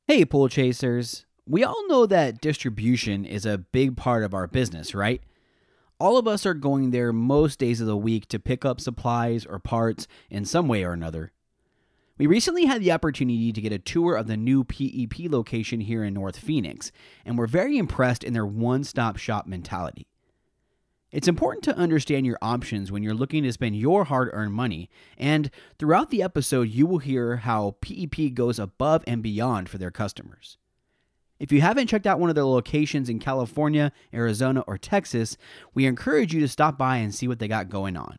Hey, pool chasers. We all know that distribution is a big part of our business, right? All of us are going there most days of the week to pick up supplies or parts in some way or another. We recently had the opportunity to get a tour of the new PEP location here in North Phoenix, and we're very impressed in their one-stop shop mentality. It's important to understand your options when you're looking to spend your hard-earned money, and throughout the episode, you will hear how PEP goes above and beyond for their customers. If you haven't checked out one of their locations in California, Arizona, or Texas, we encourage you to stop by and see what they got going on.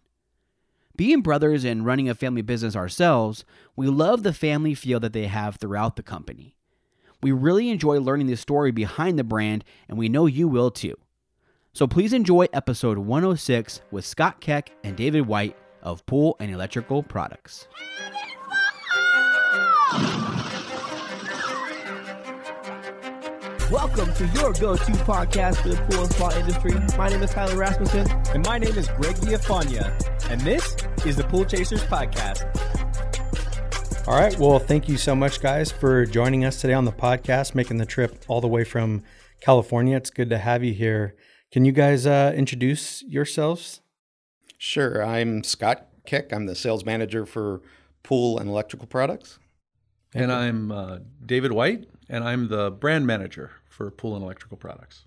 Being brothers and running a family business ourselves, we love the family feel that they have throughout the company. We really enjoy learning the story behind the brand, and we know you will too. So please enjoy episode 106 with Scott Keck and David White of Pool and Electrical Products. Welcome to your go-to podcast for the pool and spa industry. My name is Tyler Rasmussen. And my name is Greg Villafania. And this is the Pool Chasers Podcast. All right. Well, thank you so much, guys, for joining us today on the podcast, making the trip all the way from California. It's good to have you here. Can you guys introduce yourselves? Sure. I'm Scott Keck. I'm the sales manager for Pool and Electrical Products. And I'm David White, and I'm the brand manager for Pool and Electrical Products.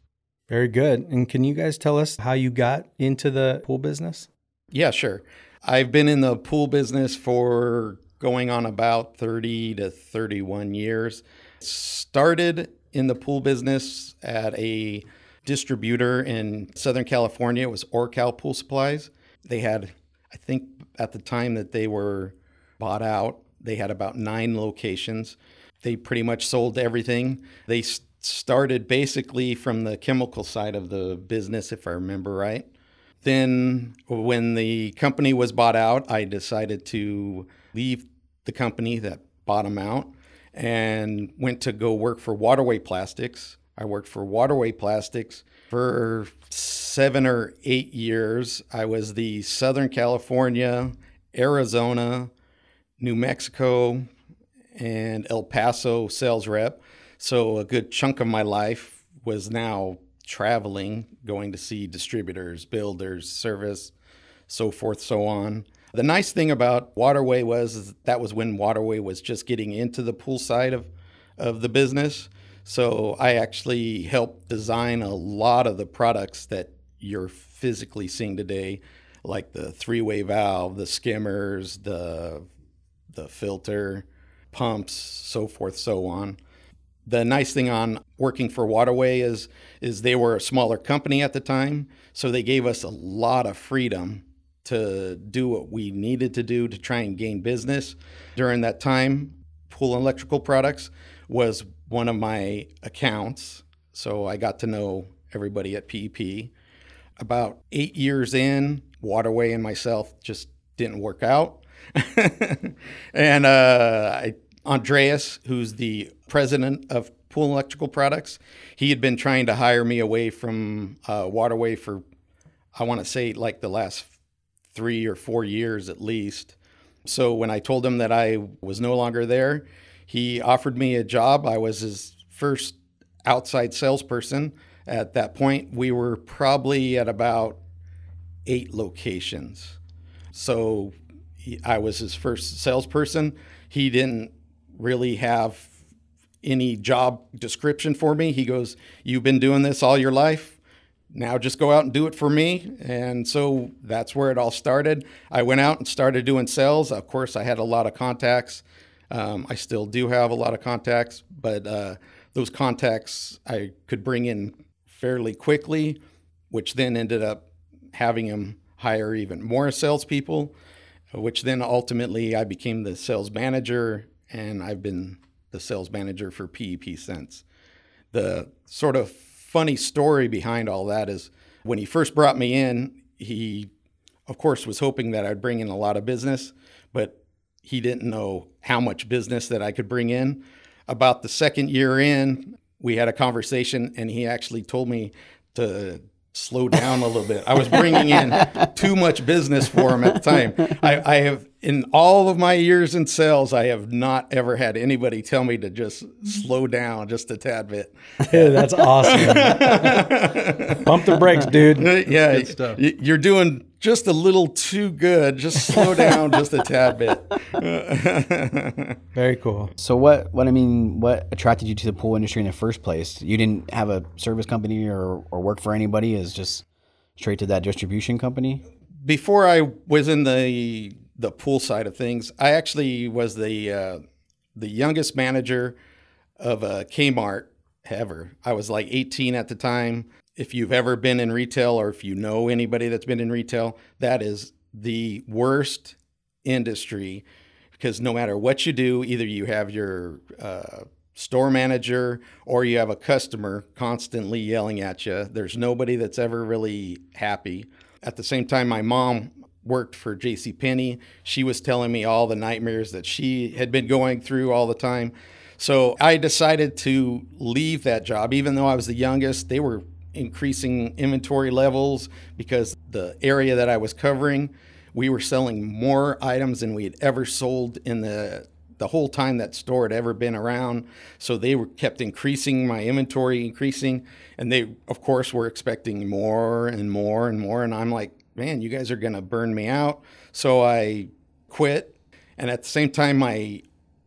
Very good. And can you guys tell us how you got into the pool business? Yeah, sure. I've been in the pool business for going on about 30 to 31 years. Started in the pool business at a distributor in Southern California. It was Orcal Pool Supplies. They had, I think at the time that they were bought out, they had about 9 locations. They pretty much sold everything. They started basically from the chemical side of the business, if I remember right. Then when the company was bought out, I decided to leave the company that bought them out and went to go work for Waterway Plastics. I worked for Waterway Plastics for 7 or 8 years. I was the Southern California, Arizona, New Mexico, and El Paso sales rep. So a good chunk of my life was now traveling, going to see distributors, builders, service, so forth, so on. The nice thing about Waterway was that was when Waterway was just getting into the pool side of the business. So I actually helped design a lot of the products that you're physically seeing today, like the 3-way valve, the skimmers, the filter, pumps, so forth, so on. The nice thing on working for Waterway is they were a smaller company at the time, so they gave us a lot of freedom to do what we needed to do to try and gain business. During that time, Pool and Electrical Products was one of my accounts, so I got to know everybody at PEP. About 8 years in, Waterway and myself just didn't work out. And Andreas, who's the president of Pool and Electrical Products, he had been trying to hire me away from Waterway for, I want to say, like the last 3 or 4 years at least. So when I told him that I was no longer there, he offered me a job. I was his first outside salesperson. At that point, we were probably at about 8 locations. So I was his first salesperson. He didn't really have any job description for me. He goes, "You've been doing this all your life. Now just go out and do it for me." And so that's where it all started. I went out and started doing sales. Of course, I had a lot of contacts. I still do have a lot of contacts, but those contacts I could bring in fairly quickly, which then ended up having him hire even more salespeople, which then ultimately I became the sales manager, and I've been the sales manager for PEP since. The sort of funny story behind all that is when he first brought me in, he, of course, was hoping that I'd bring in a lot of business, but he didn't know how much business that I could bring in. About the second year in, we had a conversation, and he actually told me to slow down a little bit. I was bringing in too much business for him at the time. I have in all of my years in sales, I have not ever had anybody tell me to just slow down just a tad bit. Dude, that's awesome. Pump the brakes, dude. Yeah, good stuff. you're doing just a little too good. Just slow down just a tad bit. Very cool. So what attracted you to the pool industry in the first place? You didn't have a service company or work for anybody, is just straight to that distribution company? Before I was in the pool side of things, I actually was the youngest manager of a Kmart ever. I was like 18 at the time. If you've ever been in retail, or if you know anybody that's been in retail, that is the worst industry, because no matter what you do, either you have your store manager or you have a customer constantly yelling at you. There's nobody that's ever really happy. At the same time, my mom worked for JCPenney. She was telling me all the nightmares that she had been going through all the time. So I decided to leave that job. Even though I was the youngest, they were increasing inventory levels because the area that I was covering, we were selling more items than we had ever sold in the whole time that store had ever been around. So they kept increasing my inventory, and they, of course, were expecting more and more and more. And I'm like, man, you guys are going to burn me out. So I quit. And at the same time, my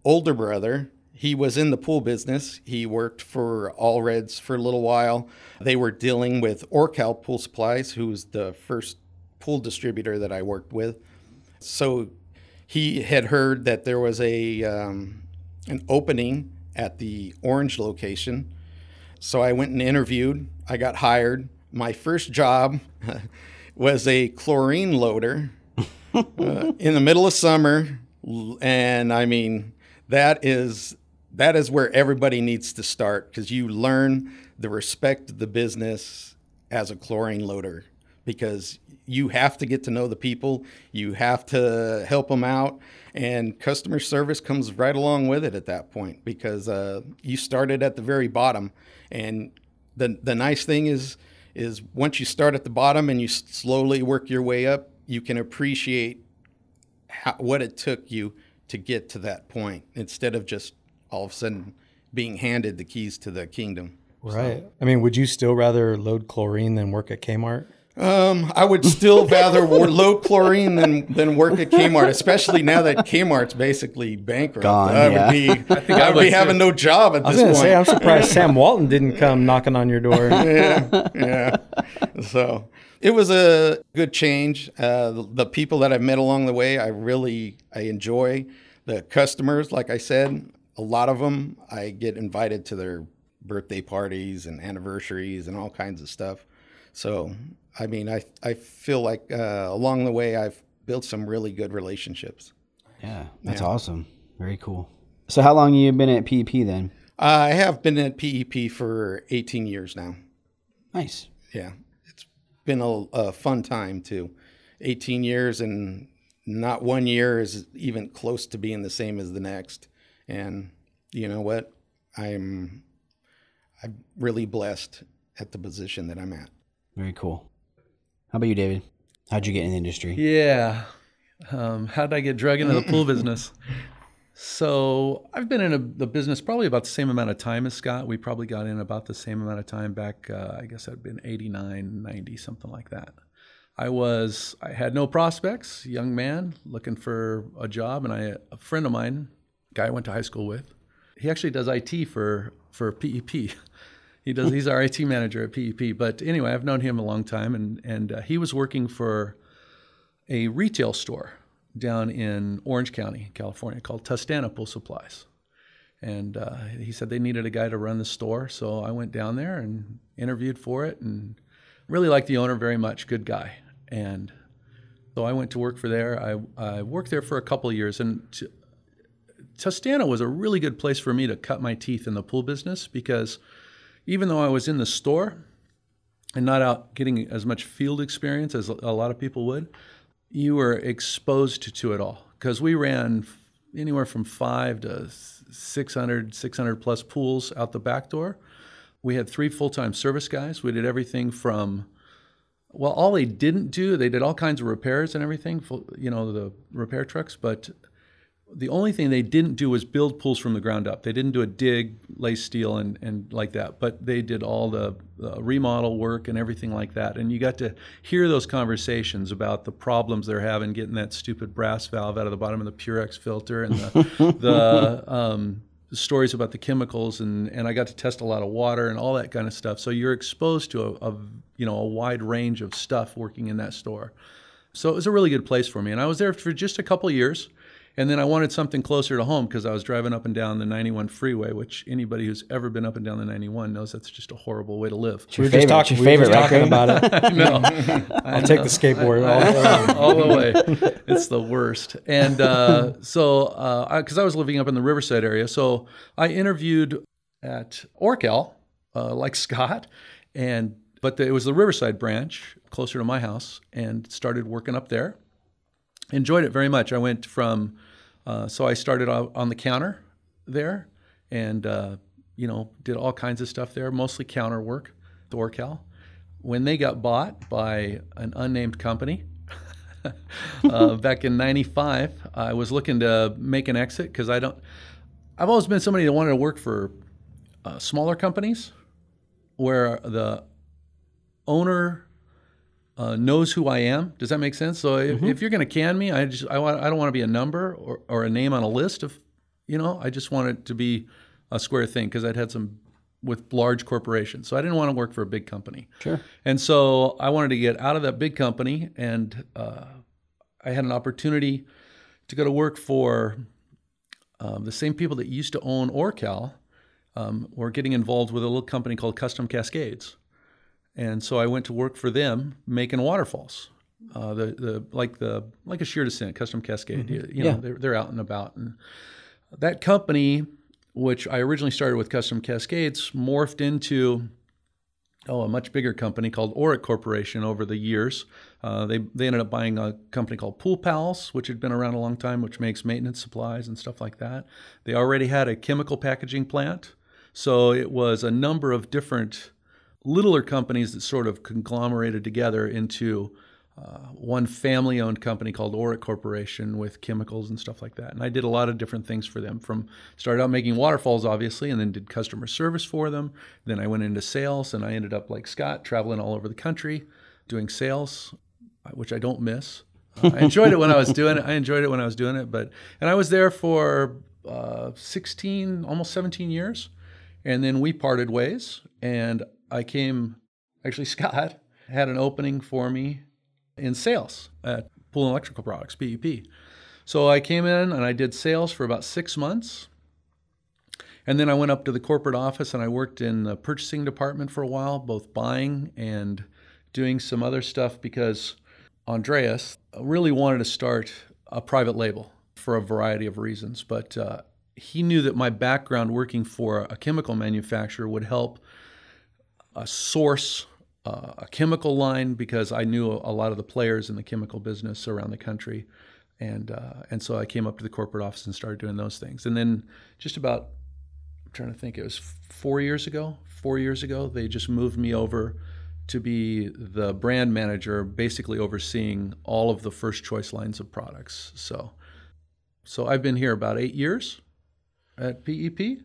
older brother, he was in the pool business. He worked for All Reds for a little while. They were dealing with Orcal Pool Supplies, who was the first pool distributor that I worked with. So he had heard that there was an opening at the Orange location. So I went and interviewed. I got hired. My first job was a chlorine loader in the middle of summer. And I mean, that is where everybody needs to start, because you learn the respect of the business as a chlorine loader, because you have to get to know the people, you have to help them out, and customer service comes right along with it at that point, because you started at the very bottom. And the nice thing is once you start at the bottom and you slowly work your way up, you can appreciate what it took you to get to that point, instead of just all of a sudden being handed the keys to the kingdom. Right. I mean, would you still rather load chlorine than work at Kmart? I would still rather load chlorine than work at Kmart, especially now that Kmart's basically bankrupt. Gone, I yeah. would be having no job at I was this going to point. say, I'm surprised Sam Walton didn't come knocking on your door. Yeah. So it was a good change. The people that I've met along the way, I enjoy. The customers, like I said, a lot of them, I get invited to their birthday parties and anniversaries and all kinds of stuff. So, I mean, I feel like along the way, I've built some really good relationships. Yeah, that's awesome. Very cool. So how long have you been at PEP then? I have been at PEP for 18 years now. Nice. Yeah, it's been a fun time too. 18 years, and not one year is even close to being the same as the next. And you know what? I'm really blessed at the position that I'm at. Very cool. How about you, David? How'd you get in the industry? Yeah. How did I get dragged into the pool business? So I've been in the business probably about the same amount of time as Scott. We probably got in about the same amount of time back, I guess I'd been 89, 90, something like that. I had no prospects, young man looking for a job, and a friend of mine, a guy I went to high school with, he actually does IT for PEP. He's our IT manager at PEP. But anyway, I've known him a long time, and he was working for a retail store down in Orange County, California, called Tustana Pool Supplies. And he said they needed a guy to run the store, so I went down there and interviewed for it, and really liked the owner very much, good guy. And so I went to work for there. I worked there for a couple of years, and Tustana was a really good place for me to cut my teeth in the pool business, because even though I was in the store and not out getting as much field experience as a lot of people would, you were exposed to it all, because we ran anywhere from 5 to 600 plus pools out the back door. We had 3 full-time service guys. We did everything from Well, all they didn't do, they did all kinds of repairs and everything, the repair trucks, but the only thing they didn't do was build pools from the ground up. They didn't do a dig, lay steel, and like that, but they did all the remodel work and everything like that. And you got to hear those conversations about the problems they're having getting that stupid brass valve out of the bottom of the Purex filter, and the stories about the chemicals, and I got to test a lot of water and all that kind of stuff. So you're exposed to a wide range of stuff working in that store. So it was a really good place for me. And I was there for just a couple of years. And then I wanted something closer to home because I was driving up and down the 91 freeway, which anybody who's ever been up and down the 91 knows that's just a horrible way to live. It's your favorite, right? Talking about it. I know. I'll take the skateboard all the way. All the way. It's the worst. And because I was living up in the Riverside area, so I interviewed at Orcal, like Scott, but it was the Riverside branch, closer to my house, and started working up there. Enjoyed it very much. I went from, so I started on the counter there and, did all kinds of stuff there, mostly counter work, the Orcal. When they got bought by an unnamed company back in 95, I was looking to make an exit because I've always been somebody that wanted to work for smaller companies where the owner knows who I am. Does that make sense? So if you're going to can me, I don't want to be a number or a name on a list of, I just want it to be a square thing because I'd had some with large corporations. So I didn't want to work for a big company. Sure. And so I wanted to get out of that big company, and I had an opportunity to go to work for the same people that used to own Orcal. Were getting involved with a little company called Custom Cascades. And so I went to work for them making waterfalls, like a sheer descent, Custom Cascade. Mm-hmm. They're out and about. And that company, which I originally started with Custom Cascades, morphed into a much bigger company called Oric Corporation over the years. They ended up buying a company called Pool Pals, which had been around a long time, which makes maintenance supplies and stuff like that. They already had a chemical packaging plant, so it was a number of different littler companies that sort of conglomerated together into one family-owned company called Oric Corporation with chemicals and stuff like that. And I did a lot of different things for them. Started out making waterfalls, obviously, and then did customer service for them. Then I went into sales, and I ended up, like Scott, traveling all over the country doing sales, which I don't miss. I enjoyed it when I was doing it. And I was there for 16, almost 17 years. And then we parted ways, and Scott had an opening for me in sales at Pool and Electrical Products, PEP. So I came in and I did sales for about 6 months. And then I went up to the corporate office and I worked in the purchasing department for a while, both buying and doing some other stuff because Andreas really wanted to start a private label for a variety of reasons. But he knew that my background working for a chemical manufacturer would help source a chemical line because I knew a lot of the players in the chemical business around the country. And so I came up to the corporate office and started doing those things. And then just about, I'm trying to think, it was 4 years ago, they just moved me over to be the brand manager, basically overseeing all of the first choice lines of products. So I've been here about 8 years at PEP,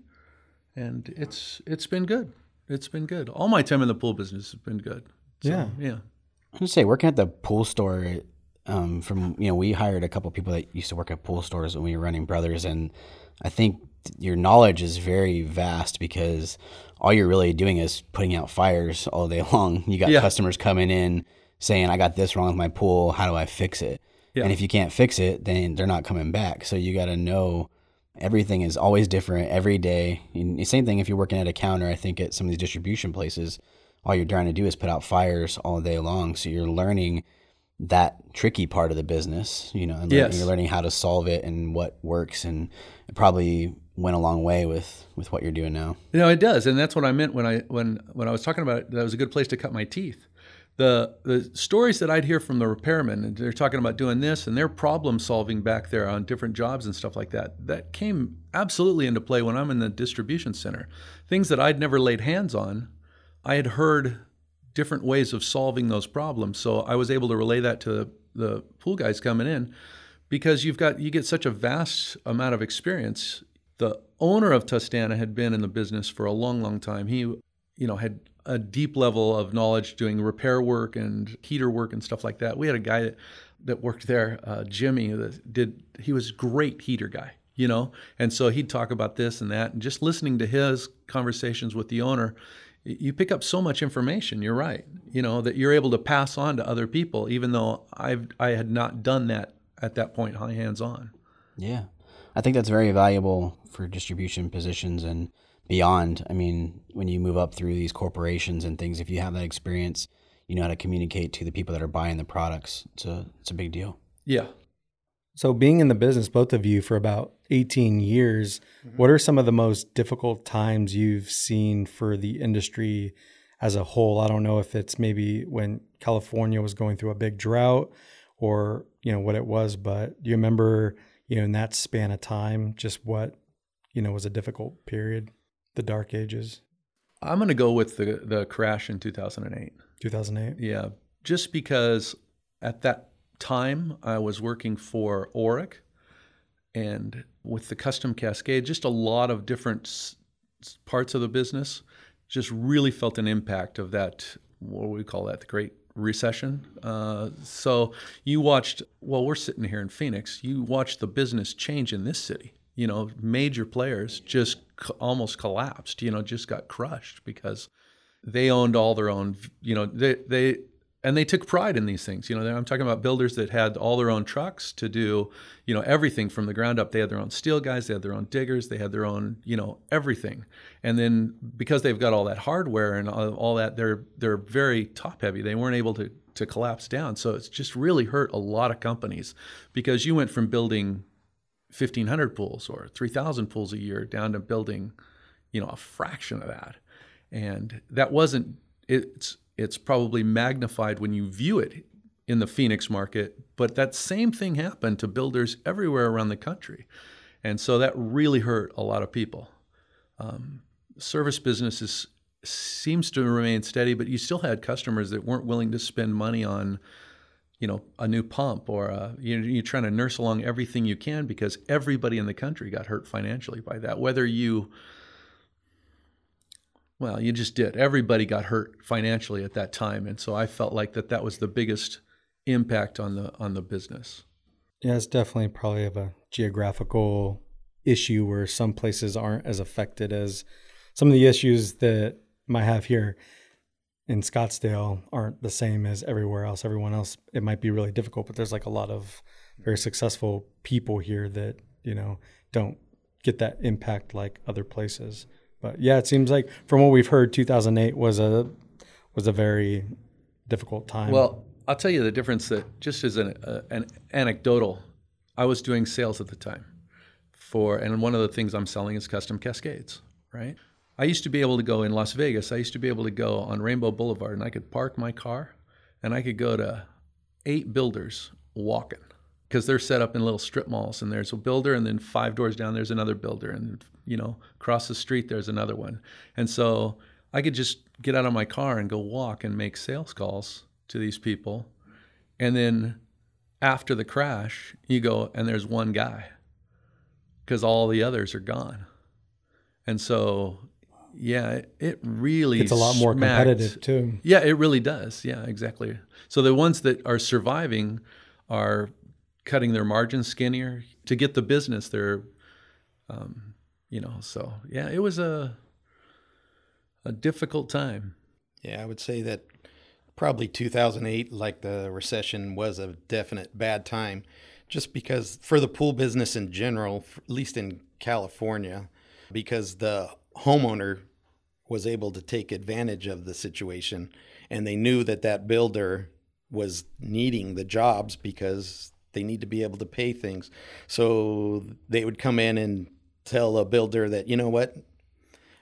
and it's been good. It's been good. All my time in the pool business has been good. So, yeah. I was gonna say, working at the pool store, we hired a couple people that used to work at pool stores when we were running Brothers, and I think your knowledge is very vast because all you're really doing is putting out fires all day long. You got customers coming in saying, I got this wrong with my pool. How do I fix it? Yeah. And if you can't fix it, then they're not coming back. So you got to know everything is always different every day. And the same thing if you're working at a counter. I think at some of these distribution places, all you're trying to do is put out fires all day long. So you're learning that tricky part of the business, and you're learning how to solve it and what works. And it probably went a long way with what you're doing now. It does. And that's what I meant when I was talking about it, that was a good place to cut my teeth. The stories that I'd hear from the repairmen, and they're talking about doing this, and they're problem solving back there on different jobs and stuff like that came absolutely into play when I'm in the distribution center. Things that I'd never laid hands on, I had heard different ways of solving those problems. So I was able to relay that to the pool guys coming in, because you get such a vast amount of experience. The owner of Tustana had been in the business for a long, long time. He, had a deep level of knowledge doing repair work and heater work and stuff like that. We had a guy that worked there, Jimmy, he was a great heater guy, and so he'd talk about this and that, and just listening to his conversations with the owner, you pick up so much information. You're right, that you're able to pass on to other people, even though I had not done that at that point, hands-on. Yeah. I think that's very valuable for distribution positions and beyond. I mean, when you move up through these corporations and things, if you have that experience, you know how to communicate to the people that are buying the products. It's a big deal. Yeah. So being in the business, both of you, for about 18 years, what are some of the most difficult times you've seen for the industry as a whole? I don't know if it's maybe when California was going through a big drought or, what it was, but do you remember, in that span of time, just what, was a difficult period, the dark ages? I'm going to go with the crash in 2008. 2008? Yeah, just because at that time I was working for Oric, and with the Custom Cascade, just a lot of different parts of the business just really felt an impact of that, what we call that, the Great Recession. So you watched, we're sitting here in Phoenix, you watched the business change in this city. Major players just almost collapsed, just got crushed because they owned all their own, they took pride in these things. I'm talking about builders that had all their own trucks to do, everything from the ground up. They had their own steel guys, they had their own diggers, they had their own, everything. And then because they've got all that hardware and all that, they're very top heavy. They weren't able to collapse down. So it's just really hurt a lot of companies, because you went from building 1,500 pools or 3,000 pools a year down to building, a fraction of that. And that wasn't, it's probably magnified when you view it in the Phoenix market, but that same thing happened to builders everywhere around the country. And so that really hurt a lot of people. Service businesses seems to remain steady, but you still had customers that weren't willing to spend money on, a new pump, or you're trying to nurse along everything you can, because everybody in the country got hurt financially by that. You just did. Everybody got hurt financially at that time, and so I felt like that was the biggest impact on the business. Yeah, it's definitely probably of a geographical issue where some places aren't as affected as some of the issues that might have here in Scottsdale aren't the same as everywhere else. Everyone else, it might be really difficult, but there's like a lot of very successful people here that, don't get that impact like other places. But yeah, it seems like from what we've heard, 2008 was a very difficult time. Well, I'll tell you the difference, that just as an anecdotal, I was doing sales at the time and one of the things I'm selling is Custom Cascades, right? I used to be able to go in Las Vegas. I used to be able to go on Rainbow Boulevard, and I could park my car and I could go to 8 builders walking, because they're set up in little strip malls, and there's a builder, and then 5 doors down there's another builder, and across the street there's another one. And so I could just get out of my car and go walk and make sales calls to these people. And then after the crash, you go and there's one guy, because all the others are gone. And so yeah, it really it's a lot more competitive too. Yeah, it really does. Yeah, exactly. So the ones that are surviving are cutting their margins skinnier to get the business. They're, so yeah, it was a difficult time. Yeah, I would say that probably 2008, like the recession, was a definite bad time, just because for the pool business in general, at least in California, because the homeowner was able to take advantage of the situation, and they knew that builder was needing the jobs because they need to be able to pay things. So they would come in and tell a builder that, you know what,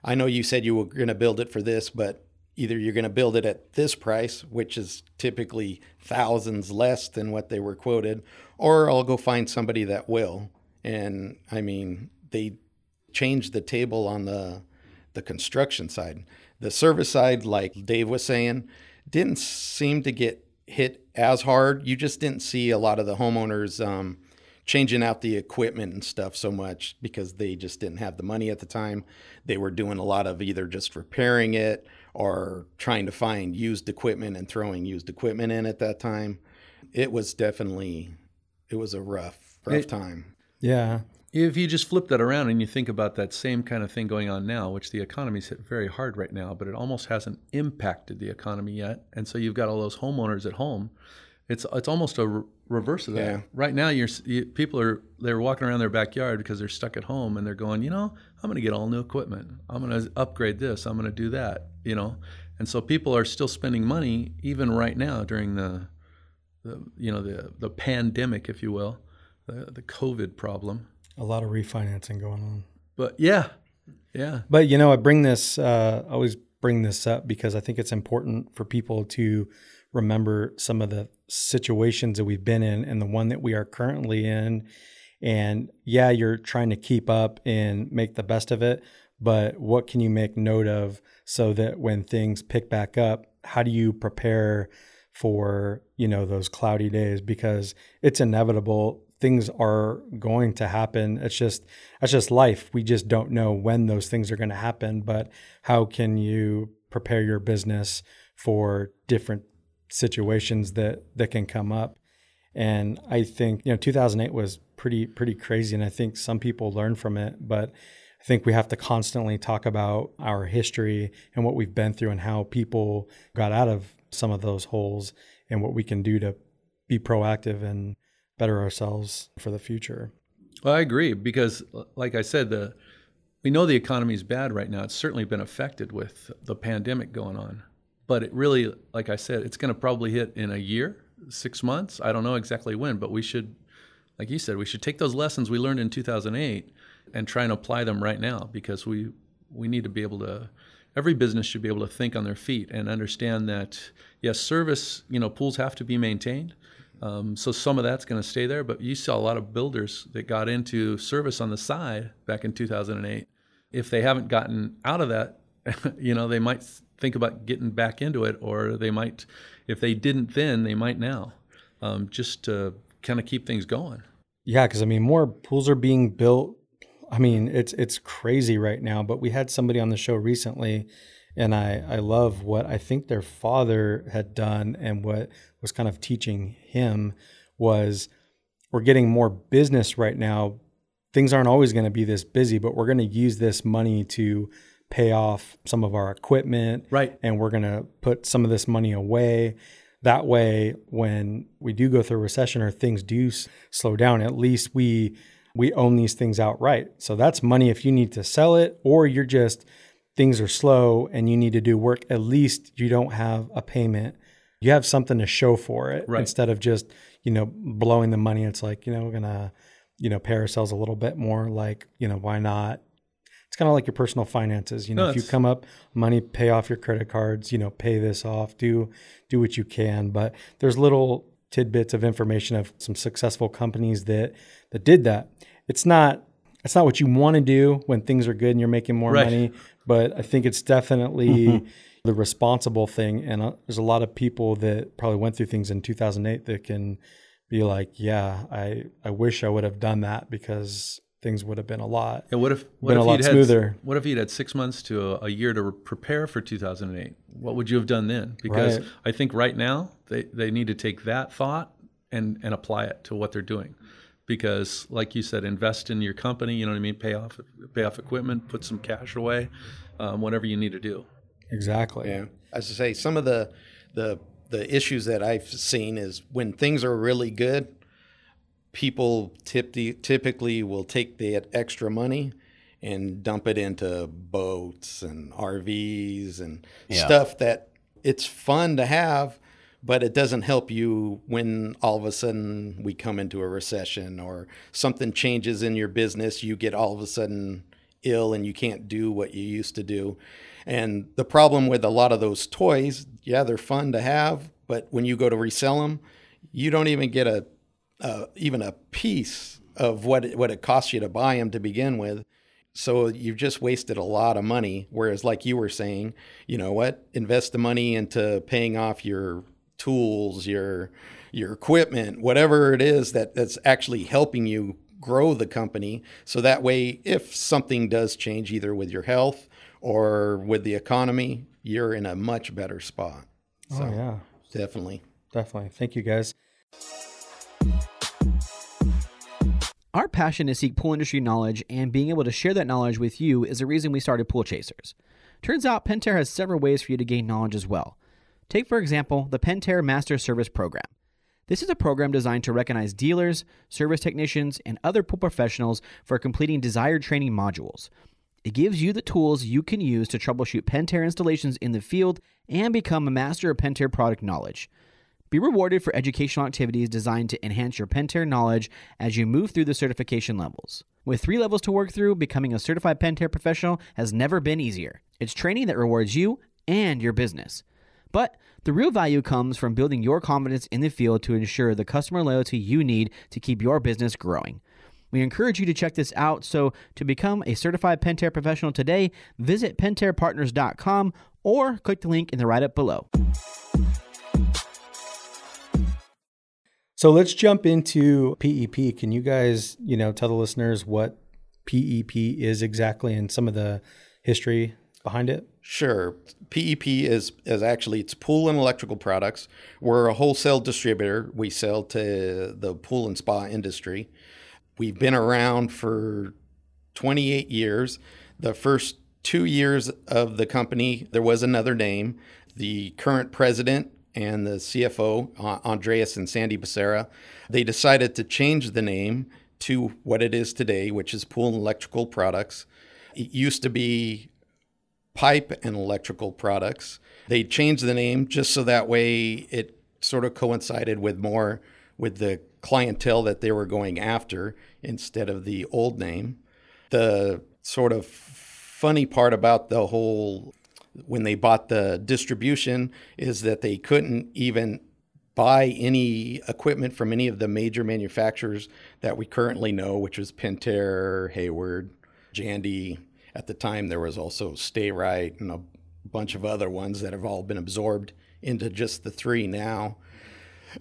I know you said you were going to build it for this, but either you're going to build it at this price, which is typically thousands less than what they were quoted, or I'll go find somebody that will. And I mean, they changed the table on the construction side. The service side, like Dave was saying, didn't seem to get hit as hard. You just didn't see a lot of the homeowners changing out the equipment and stuff so much because they just didn't have the money at the time. They were doing a lot of either just repairing it or trying to find used equipment and throwing used equipment in at that time. It was a rough time. Yeah. If you just flip that around and you think about that same kind of thing going on now, which the economy's hit very hard right now, but it almost hasn't impacted the economy yet. And so you've got all those homeowners at home. It's almost a reverse of that. Yeah. Right now, they're walking around their backyard because they're stuck at home and they're going, I'm going to get all new equipment. I'm going to upgrade this. I'm going to do that. And so people are still spending money even right now during the pandemic, if you will, the COVID problem. A lot of refinancing going on. But yeah. But I always bring this up because I think it's important for people to remember some of the situations that we've been in and the one that we are currently in. And yeah, you're trying to keep up and make the best of it, but what can you make note of so that when things pick back up, how do you prepare for, those cloudy days? Because it's inevitable. Things are going to happen. That's just life. We just don't know when those things are going to happen, but how can you prepare your business for different situations that can come up? And I think 2008 was pretty crazy, and I think some people learn from it, but I think we have to constantly talk about our history and what we've been through and how people got out of some of those holes and what we can do to be proactive and better ourselves for the future. Well, I agree, because like I said, we know the economy is bad right now. It's certainly been affected with the pandemic going on. But it really, like I said, it's going to probably hit in a year, 6 months. I don't know exactly when, but we should, like you said, we should take those lessons we learned in 2008 and try and apply them right now, because we need to be able to, every business should be able to think on their feet and understand that, yes, service, pools have to be maintained. So some of that's going to stay there, but you saw a lot of builders that got into service on the side back in 2008. If they haven't gotten out of that, they might think about getting back into it, or they might, if they didn't then, they might now, just to kind of keep things going. Yeah, because more pools are being built. It's crazy right now, but we had somebody on the show recently, and I love what I think their father had done, and what was kind of teaching him was, we're getting more business right now. Things aren't always going to be this busy, but we're going to use this money to pay off some of our equipment. Right. And we're going to put some of this money away. That way, when we do go through a recession or things do slow down, at least we own these things outright. So that's money if you need to sell it, or things are slow and you need to do work. At least you don't have a payment. You have something to show for it, right, instead of just, blowing the money. It's like, we're going to, pay ourselves a little bit more. Like, why not? It's kind of like your personal finances. If you come up money, pay off your credit cards, pay this off, do what you can. But there's little tidbits of information of some successful companies that did that. It's not what you want to do when things are good and you're making more money, but I think it's definitely the responsible thing. And there's a lot of people that probably went through things in 2008 that can be like, yeah, I wish I would have done that, because things would have been a lot smoother. What if you'd had 6 months to a year to prepare for 2008? What would you have done then? Because I think right now they need to take that thought and apply it to what they're doing. Because like you said, invest in your company, you know what I mean? Pay off equipment, put some cash away, whatever you need to do. Exactly. Yeah. As I say, some of the issues that I've seen is when things are really good, people typically will take that extra money and dump it into boats and RVs and stuff that it's fun to have, but it doesn't help you when all of a sudden we come into a recession or something changes in your business. You get all of a sudden ill and you can't do what you used to do. And the problem with a lot of those toys, they're fun to have, but when you go to resell them, you don't even get even a piece of what it costs you to buy them to begin with. So you've just wasted a lot of money. Whereas like you were saying, you know what, invest the money into paying off your tools, your equipment, whatever it is that's actually helping you grow the company. So that way, if something does change either with your health or with the economy, you're in a much better spot. So, Oh, yeah. definitely. Definitely. Thank you, guys. Our passion to seek pool industry knowledge and being able to share that knowledge with you is the reason we started Pool Chasers. Turns out Pentair has several ways for you to gain knowledge as well. Take, for example, the Pentair Master Service Program. This is a program designed to recognize dealers, service technicians, and other pool professionals for completing desired training modules. It gives you the tools you can use to troubleshoot Pentair installations in the field and become a master of Pentair product knowledge. Be rewarded for educational activities designed to enhance your Pentair knowledge as you move through the certification levels. With 3 levels to work through, becoming a certified Pentair professional has never been easier. It's training that rewards you and your business. But the real value comes from building your confidence in the field to ensure the customer loyalty you need to keep your business growing. We encourage you to check this out, so to become a certified Pentair professional today, visit pentairpartners.com or click the link in the write-up below. So let's jump into PEP. Can you guys, tell the listeners what PEP is exactly and some of the history behind it? Sure. PEP is actually, it's pool and electrical products. We're a wholesale distributor. We sell to the pool and spa industry. We've been around for 28 years. The first 2 years of the company, there was another name. The current president and the CFO, Andreas and Sandy Becerra, they decided to change the name to what it is today, which is Pool and Electrical Products. It used to be Pipe and Electrical Products. They changed the name just so that way it sort of coincided with the clientele that they were going after instead of the old name. The sort of funny part about the whole, when they bought the distribution, is that they couldn't even buy any equipment from any of the major manufacturers that we currently know, which was Pentair, Hayward, Jandy. At the time, there was also Stay Right and a bunch of other ones that have all been absorbed into just the 3 now.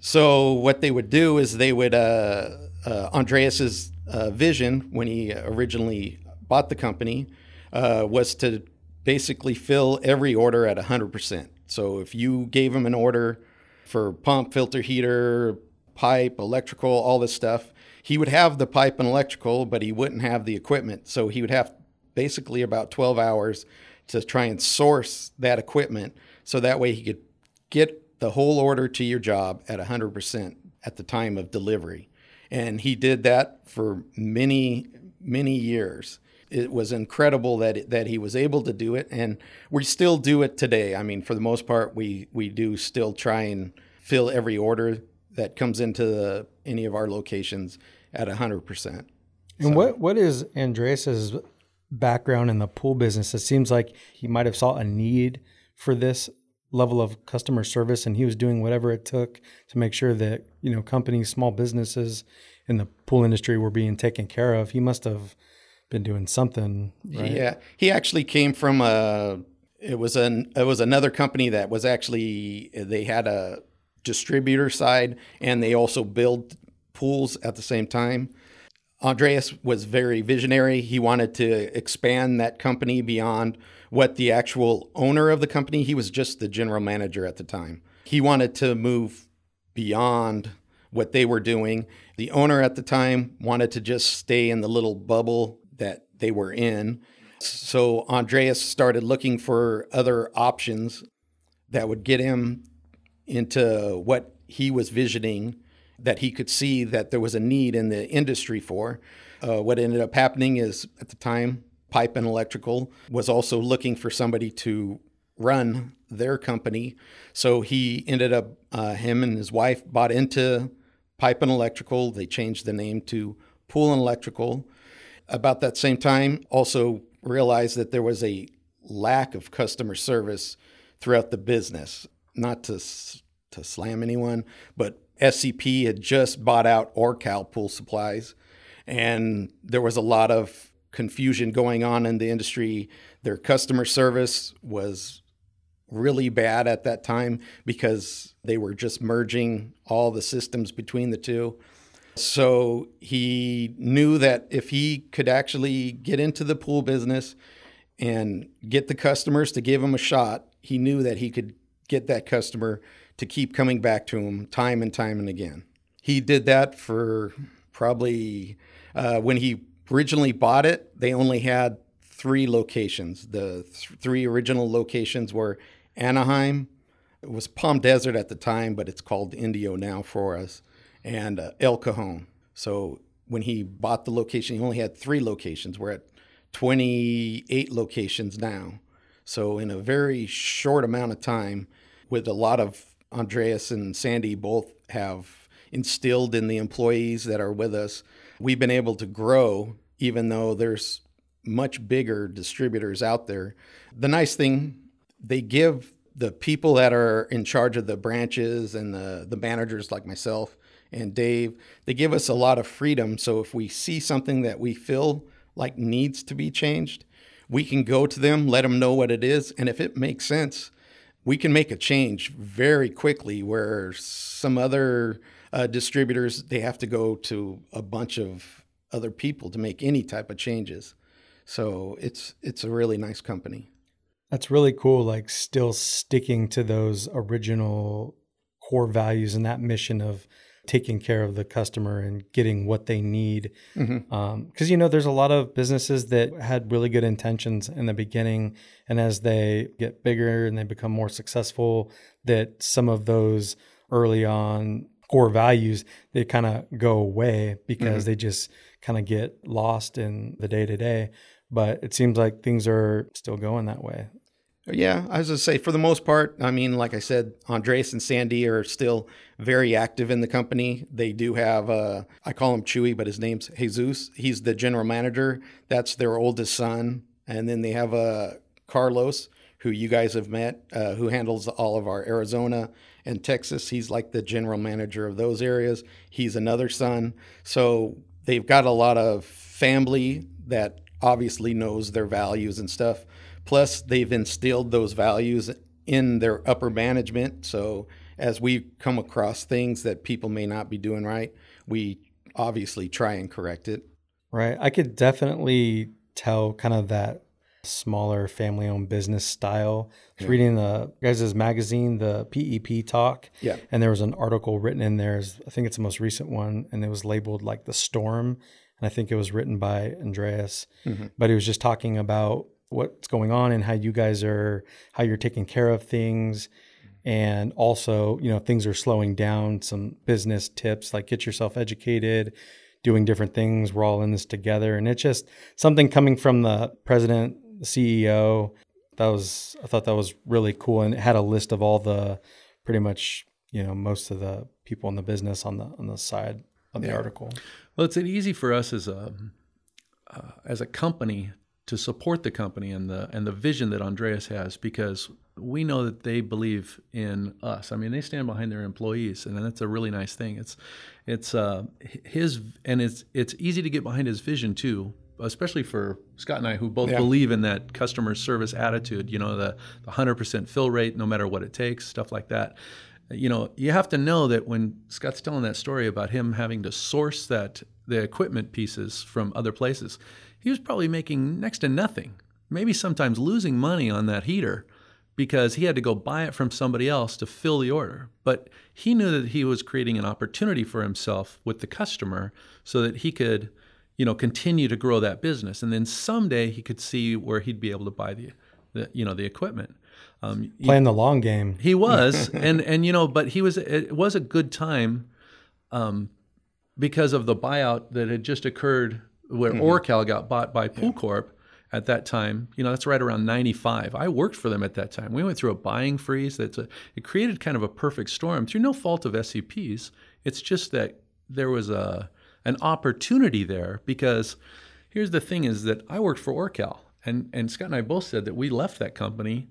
So what they would do is they would, Andreas's vision when he originally bought the company was to basically fill every order at 100%. So if you gave him an order for pump, filter heater, pipe, electrical, all this stuff, he would have the pipe and electrical, but he wouldn't have the equipment. So he would have basically about 12 hours to try and source that equipment so that way he could get the whole order to your job at 100% at the time of delivery. And he did that for many, many years. It was incredible that he was able to do it, and we still do it today. I mean, for the most part, we do still try and fill every order that comes into any of our locations at 100%. And what is Andreas's background in the pool business? It seems like he might have saw a need for this level of customer service, and he was doing whatever it took to make sure that, companies, small businesses in the pool industry were being taken care of. He must have been doing something, right? Yeah, he actually came from it was another company that was actually, they had a distributor side and they also build pools at the same time. Andreas was very visionary. He wanted to expand that company beyond what the actual owner of the company, he was just the general manager at the time. He wanted to move beyond what they were doing. The owner at the time wanted to just stay in the little bubble that they were in. So Andreas started looking for other options that would get him into what he was visioning, that he could see that there was a need in the industry for. What ended up happening is, at the time, Pipe and Electrical was also looking for somebody to run their company. So he ended up, him and his wife bought into Pipe and Electrical. They changed the name to Pool and Electrical. About that same time, also realized that there was a lack of customer service throughout the business. Not to slam anyone, but SCP had just bought out Orcal Pool Supplies, and there was a lot of confusion going on in the industry. Their customer service was really bad at that time because they were just merging all the systems between the two. So he knew that if he could actually get into the pool business and get the customers to give him a shot, he knew that he could get that customer to keep coming back to him time and time and again. He did that for probably, when he originally bought it, they only had 3 locations. The 3 original locations were Anaheim. It was Palm Desert at the time, but it's called Indio now for us, and El Cajon. So when he bought the location, he only had 3 locations. We're at 28 locations now. So in a very short amount of time, with a lot of Andreas and Sandy both have instilled in the employees that are with us, we've been able to grow even though there's much bigger distributors out there. The nice thing, they give the people that are in charge of the branches and the managers like myself and Dave, they give us a lot of freedom. So if we see something that we feel like needs to be changed, we can go to them, let them know what it is. And if it makes sense, we can make a change very quickly, where some other distributors, they have to go to a bunch of other people to make any type of changes. So it's a really nice company. That's really cool, like still sticking to those original core values and that mission of taking care of the customer and getting what they need. Because, there's a lot of businesses that had really good intentions in the beginning, and as they get bigger and they become more successful, that some of those early on core values, they kind of go away because they just kind of get lost in the day-to-day. But it seems like things are still going that way. Yeah, I was going to say, for the most part, I mean, like I said, Andres and Sandy are still very active in the company. They do have, I call him Chewy, but his name's Jesus. He's the general manager. That's their oldest son. And then they have Carlos, who you guys have met, who handles all of our Arizona and Texas. He's like the general manager of those areas. He's another son. So they've got a lot of family that obviously knows their values and stuff. Plus, they've instilled those values in their upper management. So as we come across things that people may not be doing right, we obviously try and correct it. Right. I could definitely tell kind of that smaller family-owned business style. I was reading the guys' magazine, the PEP Talk, and there was an article written in there. I think it's the most recent one, and it was labeled like The Storm, and I think it was written by Andreas. But he was just talking about what's going on and how you guys are, how you're taking care of things. And also, things are slowing down, some business tips, like get yourself educated, doing different things. We're all in this together. And it's just something coming from the president, the CEO. I thought that was really cool. And it had a list of all the, pretty much, most of the people in the business on the side of the article. Well, it's easy for us as a company to support the company and the vision that Andreas has, because we know that they believe in us. I mean, they stand behind their employees, and that's a really nice thing. It's his, and it's easy to get behind his vision too, especially for Scott and I, who both believe in that customer service attitude. The 100% fill rate, no matter what it takes, stuff like that. You have to know that when Scott's telling that story about him having to source the equipment pieces from other places, he was probably making next to nothing, maybe sometimes losing money on that heater because he had to go buy it from somebody else to fill the order. But he knew that he was creating an opportunity for himself with the customer so that he could, continue to grow that business. And then someday he could see where he'd be able to buy the equipment. Playing the long game. He was, and but it was a good time because of the buyout that had just occurred where Orcal got bought by Pool Corp at that time. That's right around 95. I worked for them at that time. We went through a buying freeze. It created kind of a perfect storm through no fault of SCP's. It's just that there was an opportunity there, because here's the thing is that I worked for Orcal, and Scott and I both said that we left that company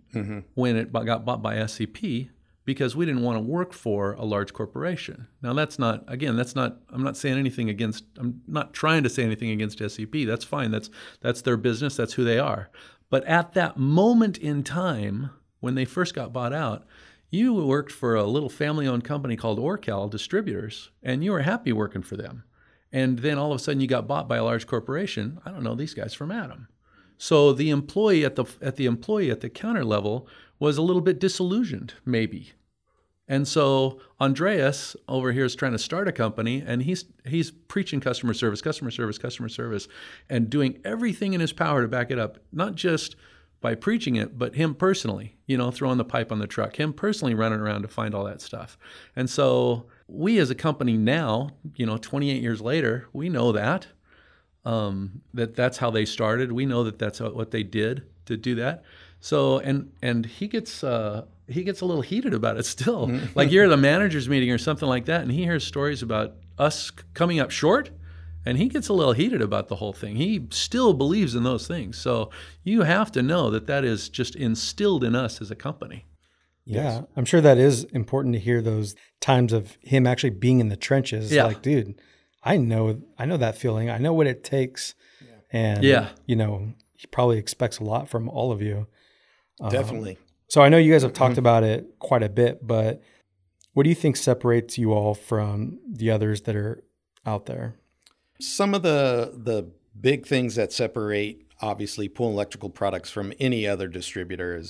when it got bought by SCP because we didn't want to work for a large corporation. Now I'm not saying anything against, I'm not trying to say anything against SEP. That's fine. That's their business. That's who they are. But at that moment in time, when they first got bought out, you worked for a little family-owned company called Orcal Distributors, and you were happy working for them. And then all of a sudden you got bought by a large corporation. I don't know these guys from Adam. So the employee at the counter level was a little bit disillusioned, maybe. And so Andreas over here is trying to start a company, and he's preaching customer service, and doing everything in his power to back it up, not just by preaching it, but him personally, throwing the pipe on the truck, him personally running around to find all that stuff. And so we as a company now, 28 years later, we know that. That's how they started. We know that that's what they did to do that. So, and he gets a little heated about it still. Like you're at a manager's meeting or something like that, and he hears stories about us coming up short, and he gets a little heated about the whole thing. He still believes in those things. So you have to know that is just instilled in us as a company. Yeah, Yes. I'm sure that is important to hear those times of him actually being in the trenches. Yeah. Like, dude, I know that feeling. I know what it takes. And, he probably expects a lot from all of you. Definitely. So I know you guys have talked about it quite a bit, but what do you think separates you all from the others that are out there? Some of the big things that separate, obviously, Pool and Electrical Products from any other distributor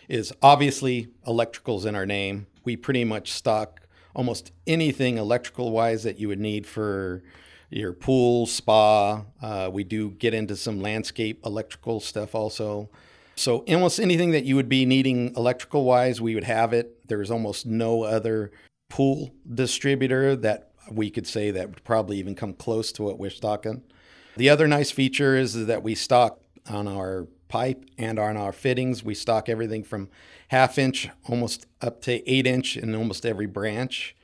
is obviously electricals in our name. We pretty much stock almost anything electrical-wise that you would need for your pool, spa. We do get into some landscape electrical stuff also. So almost anything that you would be needing electrical-wise, we would have it. There's almost no other pool distributor that we could say that would probably even come close to what we're stocking. The other nice feature is that we stock on our pipe and on our fittings. We stock everything from 1/2 inch almost up to 8 inch in almost every branch.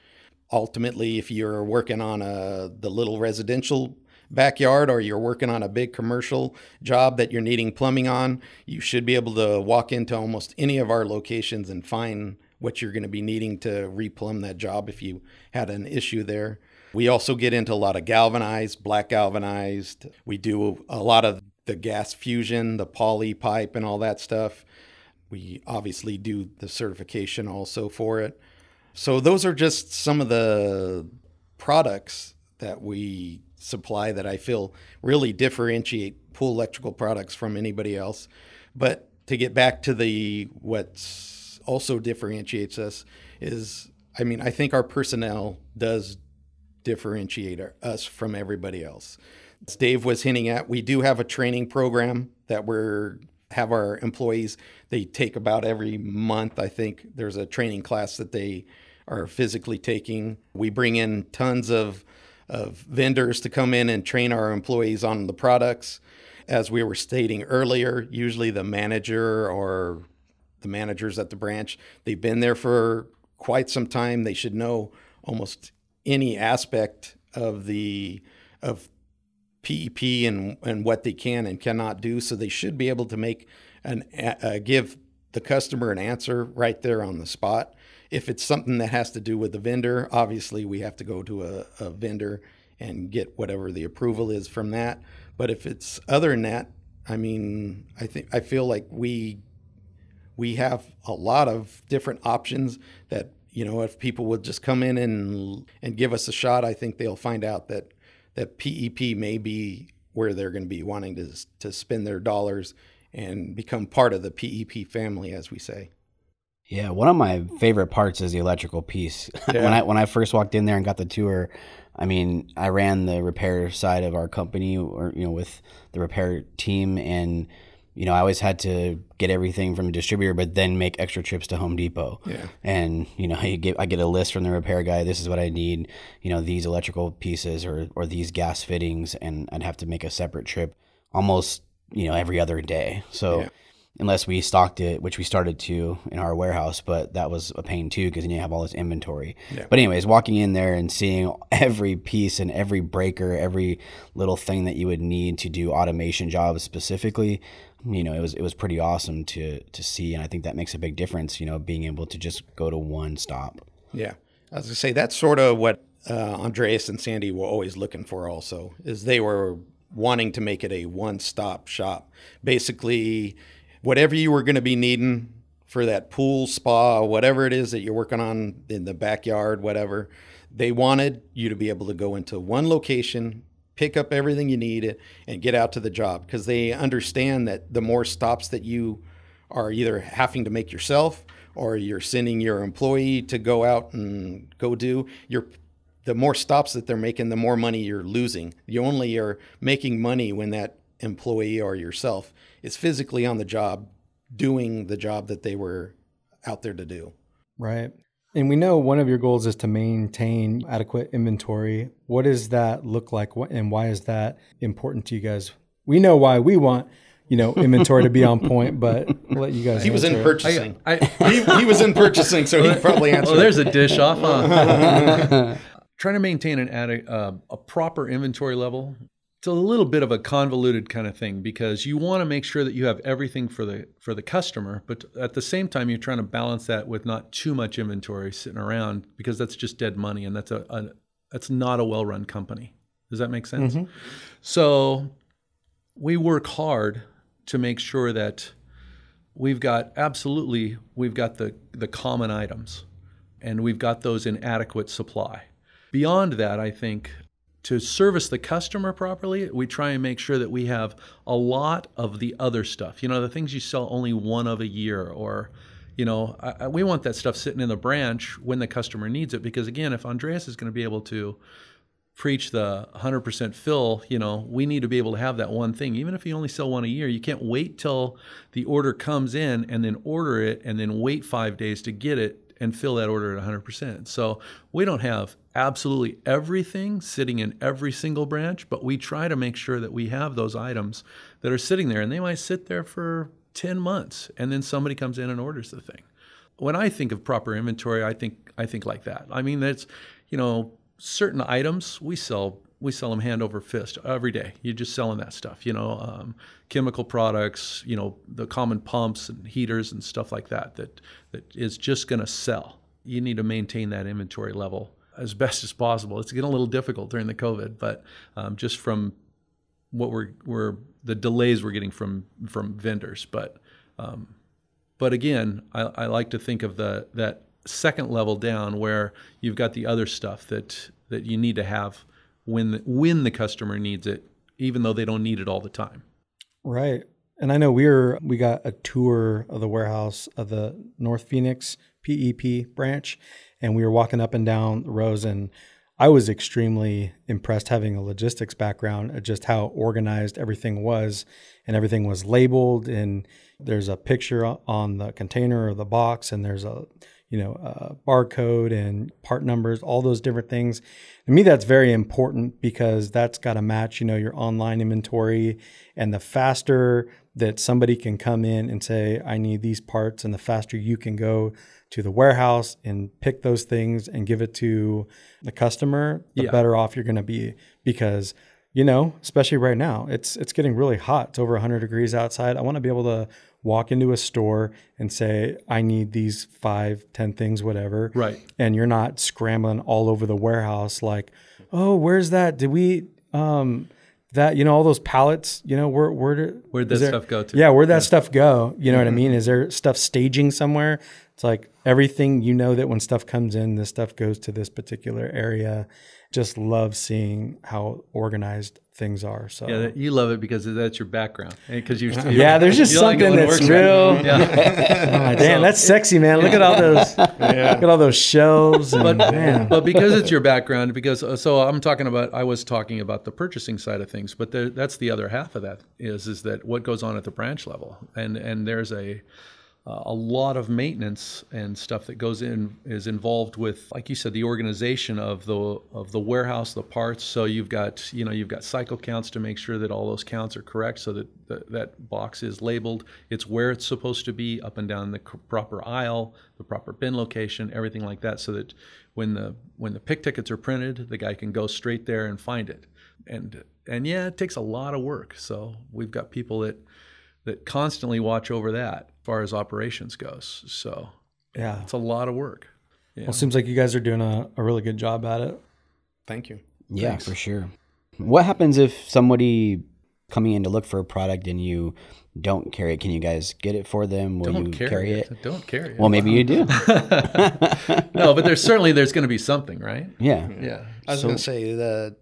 Ultimately, if you're working on the little residential backyard or you're working on a big commercial job that you're needing plumbing on, you should be able to walk into almost any of our locations and find what you're going to be needing to replumb that job if you had an issue there. We also get into a lot of galvanized, black galvanized. We do a lot of the gas fusion, the poly pipe and all that stuff. We obviously do the certification also for it. So those are just some of the products that we supply that I feel really differentiate Pool Electrical Products from anybody else. But to get back to what's also differentiates us is, I think our personnel does differentiate us from everybody else. As Dave was hinting at, we do have a training program that have our employees, they take about every month. I think there's a training class that they are physically taking. We bring in tons of vendors to come in and train our employees on the products. As we were stating earlier, usually the manager or the managers at the branch, they've been there for quite some time. They should know almost any aspect of PEP and what they can and cannot do. So they should be able to make give the customer an answer right there on the spot. If it's something that has to do with the vendor, obviously we have to go to a vendor and get whatever the approval is from that. But if it's other than that, I feel like we have a lot of different options that, if people would just come in and give us a shot, I think they'll find out that PEP may be where they're going to be wanting to spend their dollars and become part of the PEP family, as we say. Yeah, one of my favorite parts is the electrical piece. Yeah. When I first walked in there and got the tour, I ran the repair side of our company, or with the repair team, and I always had to get everything from a distributor, but then make extra trips to Home Depot. Yeah. And I get a list from the repair guy. This is what I need. These electrical pieces or these gas fittings, and I'd have to make a separate trip almost every other day. So. Yeah. Unless we stocked it, which we started to in our warehouse, but that was a pain too because then you have all this inventory. Yeah. But anyways, walking in there and seeing every piece and every breaker, every little thing that you would need to do automation jobs specifically, it was pretty awesome to see. And I think that makes a big difference, being able to just go to one stop. Yeah. I was going to say, that's sort of what Andreas and Sandy were always looking for also, is they were wanting to make it a one-stop shop. Basically, whatever you were going to be needing for that pool, spa, whatever it is that you're working on in the backyard, whatever, they wanted you to be able to go into one location, pick up everything you need, and get out to the job, because they understand that the more stops that you are either having to make yourself or you're sending your employee to go out and go do, the more stops that they're making, the more money you're losing. You only are making money when that employee or yourself is physically on the job doing the job that they were out there to do. Right. And we know one of your goals is to maintain adequate inventory. What does that look like, and why is that important to you guys? We know why we want, inventory to be on point, but I'll let you guys He was in answer it. purchasing. He was in purchasing, so he probably answered. Oh, there's a dish off, huh? Trying to maintain a proper inventory level. It's a little bit of a convoluted kind of thing, because you want to make sure that you have everything for the customer, but at the same time you're trying to balance that with not too much inventory sitting around, because that's just dead money, and that's not a well-run company. Does that make sense? Mm-hmm. So we work hard to make sure that we've got the common items, and we've got those in adequate supply. Beyond that, I think, to service the customer properly, we try and make sure that we have a lot of the other stuff. The things you sell only one of a year, or, we want that stuff sitting in the branch when the customer needs it. Because again, if Andreas is going to be able to preach the 100% fill, we need to be able to have that one thing. Even if you only sell one a year, you can't wait till the order comes in and then order it and then wait 5 days to get it and fill that order at 100%. So we don't have absolutely everything sitting in every single branch, but we try to make sure that we have those items that are sitting there, and they might sit there for 10 months, and then somebody comes in and orders the thing. When I think of proper inventory, I think like that. I mean, that's, certain items we sell them hand over fist every day. You're just selling that stuff, chemical products, the common pumps and heaters and stuff like that is just going to sell. You need to maintain that inventory level as best as possible. It's getting a little difficult during the COVID, but just from what the delays we're getting from vendors. But again, I like to think of that second level down, where you've got the other stuff that you need to have when the customer needs it, even though they don't need it all the time. Right. And I know we got a tour of the warehouse of the North Phoenix PEP branch, and we were walking up and down the rows, and I was extremely impressed, having a logistics background, at just how organized everything was, and everything was labeled, and there's a picture on the container or the box, and there's a barcode and part numbers, all those different things. To me, that's very important, because that's got to match, your online inventory. And the faster that somebody can come in and say, I need these parts, and the faster you can go to the warehouse and pick those things and give it to the customer, the better off you're going to be. Because, especially right now, it's getting really hot. It's over 100 degrees outside. I want to be able to walk into a store and say, I need these 5, 10 things, whatever. Right. And you're not scrambling all over the warehouse like, oh, where's that? Did we, that, all those pallets, where'd that stuff go to? Yeah, where'd that stuff go? You know what I mean? Is there stuff staging somewhere? It's like everything, that when stuff comes in, this stuff goes to this particular area. Just love seeing how organized things are. So yeah, you love it because that's your background. Because there's just something that's real. Yeah. Damn, that's sexy, man. Look at all those. Look at all those shelves. But because it's your background, so I was talking about the purchasing side of things, but that's the other half of that is that what goes on at the branch level, and there's a lot of maintenance and stuff that is involved with, like you said, the organization of the warehouse, the parts. So you've got cycle counts to make sure that all those counts are correct, so that that box is labeled. It's where it's supposed to be, up and down the proper aisle, the proper bin location, everything like that, so that when the pick tickets are printed, the guy can go straight there and find it. And yeah, it takes a lot of work. So we've got people that that constantly watch over that as far as operations goes. So Yeah. it's a lot of work. Yeah. Well, it seems like you guys are doing a really good job at it. Thank you. Yeah, Thanks. for sure. What happens if somebody coming in to look for a product and you don't carry it? Can you guys get it for them? Will Don't you carry it. Don't carry it. Well, maybe you do. No, but there's going to be something, right? Yeah. Yeah. I was going to say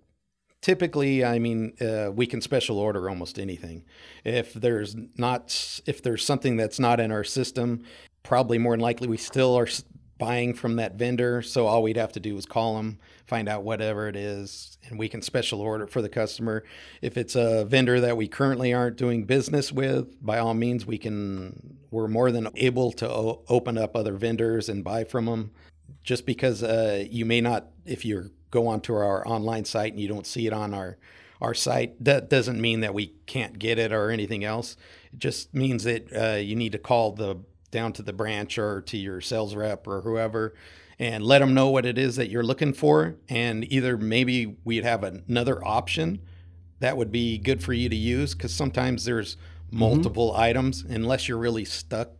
typically, I mean, we can special order almost anything. If there's something that's not in our system, probably more than likely we still are buying from that vendor. So all we'd have to do is call them, find out whatever it is, and we can special order for the customer. If it's a vendor that we currently aren't doing business with, by all means, we're more than able to open up other vendors and buy from them. Just because you may not, if you go onto our online site and you don't see it on our site, that doesn't mean that we can't get it or anything else. It just means that you need to call down to the branch or to your sales rep or whoever and let them know what it is that you're looking for. And either maybe we'd have another option that would be good for you to use, because sometimes there's multiple items, unless you're really stuck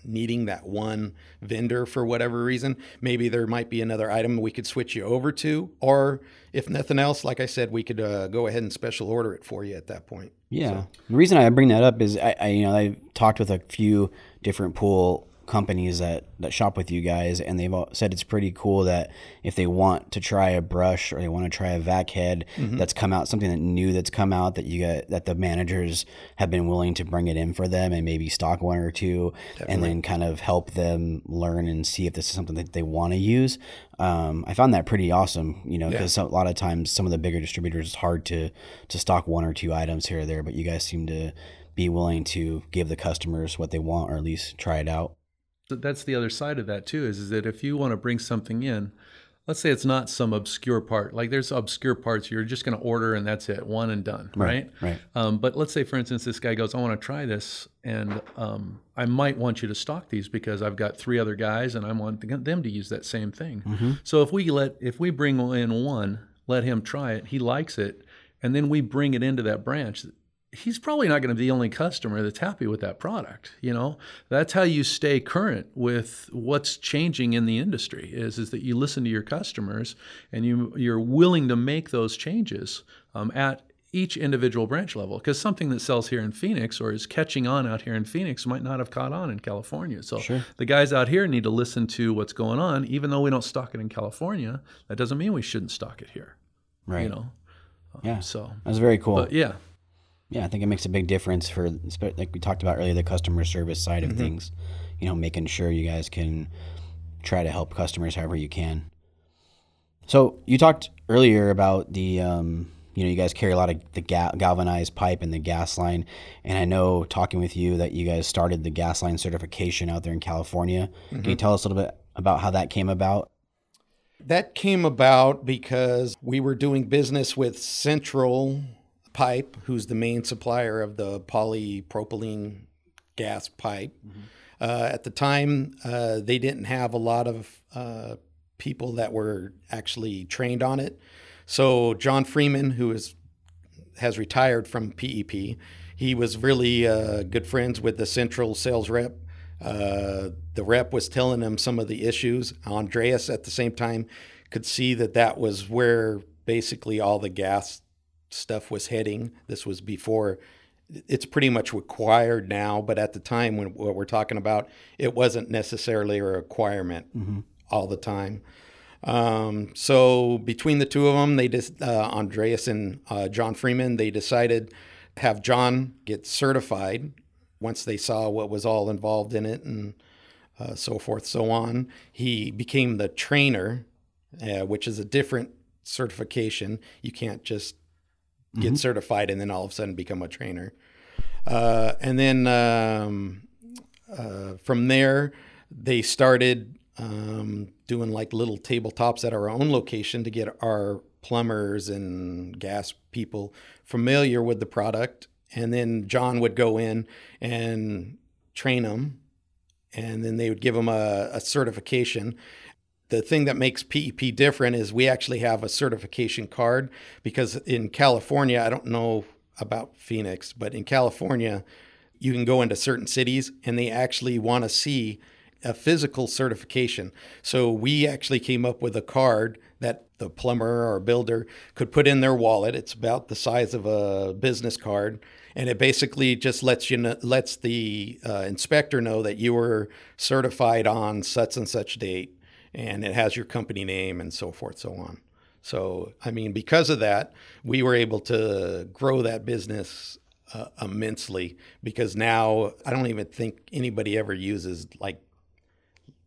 needing that one vendor for whatever reason. Maybe there might be another item we could switch you over to, or if nothing else, like I said, we could go ahead and special order it for you at that point. Yeah. So, The reason I bring that up is I've talked with a few different pool companies that shop with you guys, and they've all said it's pretty cool that if they want to try a brush or they want to try a vac head that's come out, something that's come out that the managers have been willing to bring it in for them and maybe stock one or two. Definitely. And then kind of help them learn and see if this is something that they want to use. I found that pretty awesome, because a lot of times some of the bigger distributors, it's hard to stock one or two items here or there, but you guys seem to be willing to give the customers what they want, or at least try it out. That's the other side of that too, is that if you want to bring something in, let's say it's not some obscure part, like there's obscure parts you're just going to order and that's it, one and done, right? But let's say, for instance, this guy goes, I want to try this, and I might want you to stock these because I've got 3 other guys and I want them to use that same thing. So if we bring in one, let him try it, he likes it, and then we bring it into that branch, he's probably not going to be the only customer that's happy with that product. That's how you stay current with what's changing in the industry, is that you listen to your customers and you're willing to make those changes at each individual branch level, because something that sells here in Phoenix or is catching on out here in Phoenix might not have caught on in California. So the guys out here need to listen to what's going on. Even though we don't stock it in California, that doesn't mean we shouldn't stock it here. Right. Yeah. So that's very cool. But yeah. Yeah, I think it makes a big difference for, like we talked about earlier, the customer service side of things, making sure you guys can try to help customers however you can. So you talked earlier about the, you guys carry a lot of the galvanized pipe and the gas line. And I know, talking with you, that you guys started the gas line certification out there in California. Can you tell us a little bit about how that came about? That came about because we were doing business with Central Pipe, who's the main supplier of the polypropylene gas pipe. At the time, they didn't have a lot of people that were actually trained on it. So John Freeman, who has retired from PEP, he was really good friends with the Central sales rep. The rep was telling him some of the issues. Andreas, at the same time, could see that was where basically all the gas stuff was heading. This was before. It's pretty much required now, but at the time when what we're talking about, it wasn't necessarily a requirement all the time. So between the two of them, they just Andreas and John Freeman, they decided to have John get certified once they saw what was all involved in it, and so forth, so on. He became the trainer, which is a different certification. You can't just get certified and then all of a sudden become a trainer. And then from there, they started doing like little tabletops at our own location to get our plumbers and gas people familiar with the product. And then John would go in and train them, and then they would give them a certification. The thing that makes PEP different is we actually have a certification card, because in California, I don't know about Phoenix, but in California, you can go into certain cities and they actually want to see a physical certification. So we actually came up with a card that the plumber or builder could put in their wallet. It's about the size of a business card, and it basically just lets the inspector know that you were certified on such and such date, and it has your company name and so forth, so on. So, I mean, because of that, we were able to grow that business immensely, because now I don't even think anybody ever uses like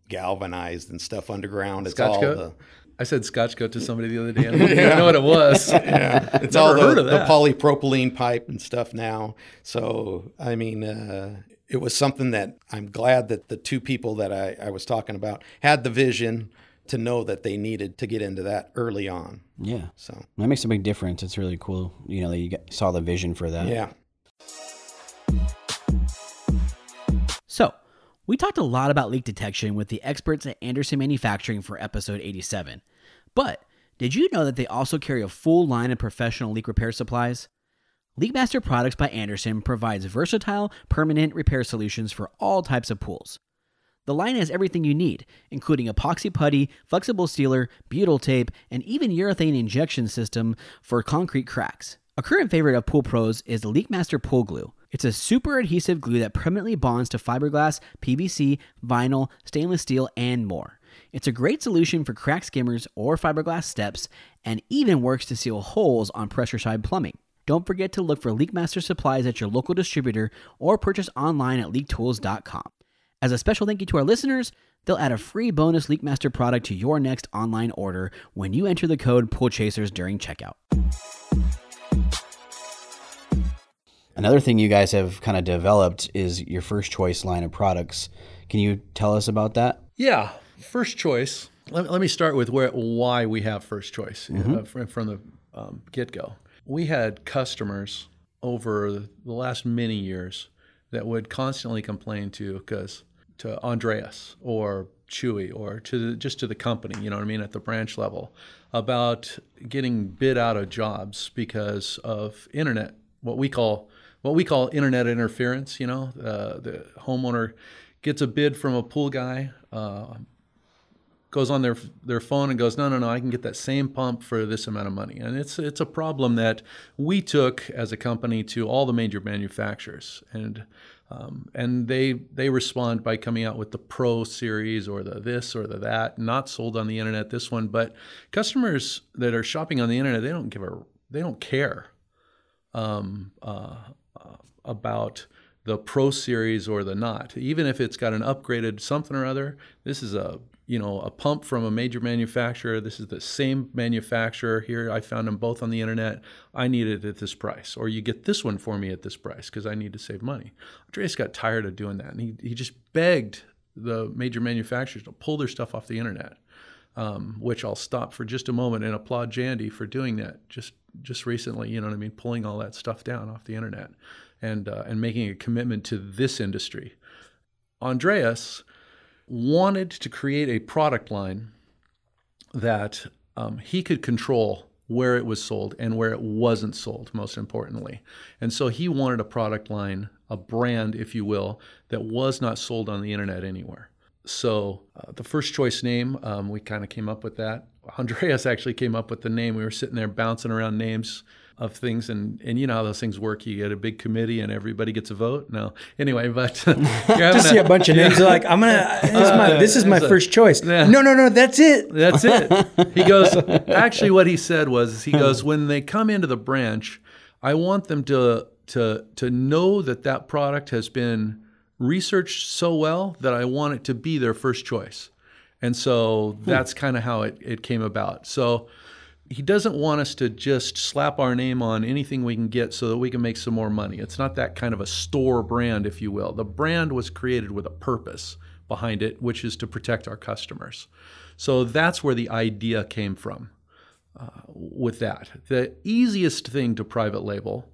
galvanized and stuff underground. It's Scotch all coat? the I said Scotch coat to somebody the other day. I didn't even know what it was. yeah, it's Never all heard the of that. polypropylene pipe and stuff now. So, I mean, it was something that I'm glad that the two people that I was talking about had the vision to know that they needed to get into that early on. Yeah. So, That makes a big difference. It's really cool, you know, that you saw the vision for that. yeah. So, we talked a lot about leak detection with the experts at Anderson Manufacturing for episode 87. But did you know that they also carry a full line of professional leak repair supplies? LeakMaster Products by Anderson provides versatile, permanent repair solutions for all types of pools. The line has everything you need, including epoxy putty, flexible sealer, butyl tape, and even urethane injection system for concrete cracks. A current favorite of pool pros is the LeakMaster Pool Glue. It's a super adhesive glue that permanently bonds to fiberglass, PVC, vinyl, stainless steel, and more. It's a great solution for crack skimmers or fiberglass steps, and even works to seal holes on pressure-side plumbing. Don't forget to look for LeakMaster supplies at your local distributor or purchase online at leaktools.com. As a special thank you to our listeners, they'll add a free bonus LeakMaster product to your next online order when you enter the code PoolChasers during checkout. Another thing you guys have kind of developed is your First Choice line of products. Can you tell us about that? Yeah, First Choice. Let me start with why we have First Choice from the get-go. We had customers over the last many years that would constantly complain to Andreas or Chewy or to the company, you know what I mean, at the branch level, about getting bid out of jobs because of internet, what we call internet interference. You know, the homeowner gets a bid from a pool guy, goes on their phone and goes, no, I can get that same pump for this amount of money. And it's a problem that we took as a company to all the major manufacturers, and they respond by coming out with the Pro series or the this or the that, not sold on the internet, this one. But customers that are shopping on the internet, they don't care about the Pro series or the not, even if it's got an upgraded something or other. This is a pump from a major manufacturer. This is the same manufacturer here. I found them both on the internet. I need it at this price, or you get this one for me at this price because I need to save money. Andreas got tired of doing that, and he just begged the major manufacturers to pull their stuff off the internet, which I'll stop for just a moment and applaud Jandy for doing that just recently. You know what I mean? Pulling all that stuff down off the internet and making a commitment to this industry. Andreas wanted to create a product line that he could control where it was sold and where it wasn't sold, most importantly. And so he wanted a product line, a brand, if you will, that was not sold on the internet anywhere. So the First Choice name, we kind of came up with that. Andreas actually came up with the name. We were sitting there bouncing around names of things, and you know how those things work. You get a big committee and everybody gets a vote. No, anyway, but just see a bunch of names. They're like, this is my first choice. Yeah. No, that's it. That's it. He goes, actually what he said was, when they come into the branch, I want them to know that product has been researched so well that I want it to be their first choice. And so that's kind of how it came about. So he doesn't want us to just slap our name on anything we can get so that we can make some more money. It's not that kind of a store brand, if you will. The brand was created with a purpose behind it, which is to protect our customers. So that's where the idea came from with that. The easiest thing to private label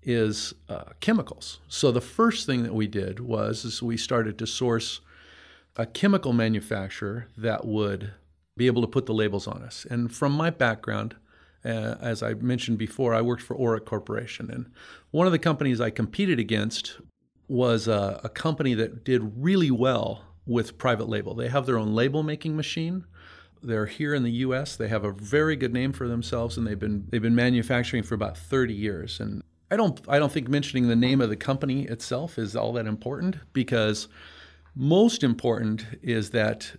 is chemicals. So the first thing that we did was we started to source a chemical manufacturer that would be able to put the labels on us. And from my background, as I mentioned before, I worked for Oric Corporation. And one of the companies I competed against was a company that did really well with private label. They have their own label making machine. They're here in the U.S. They have a very good name for themselves, and they've been manufacturing for about 30 years. And I don't think mentioning the name of the company itself is all that important, because most important is that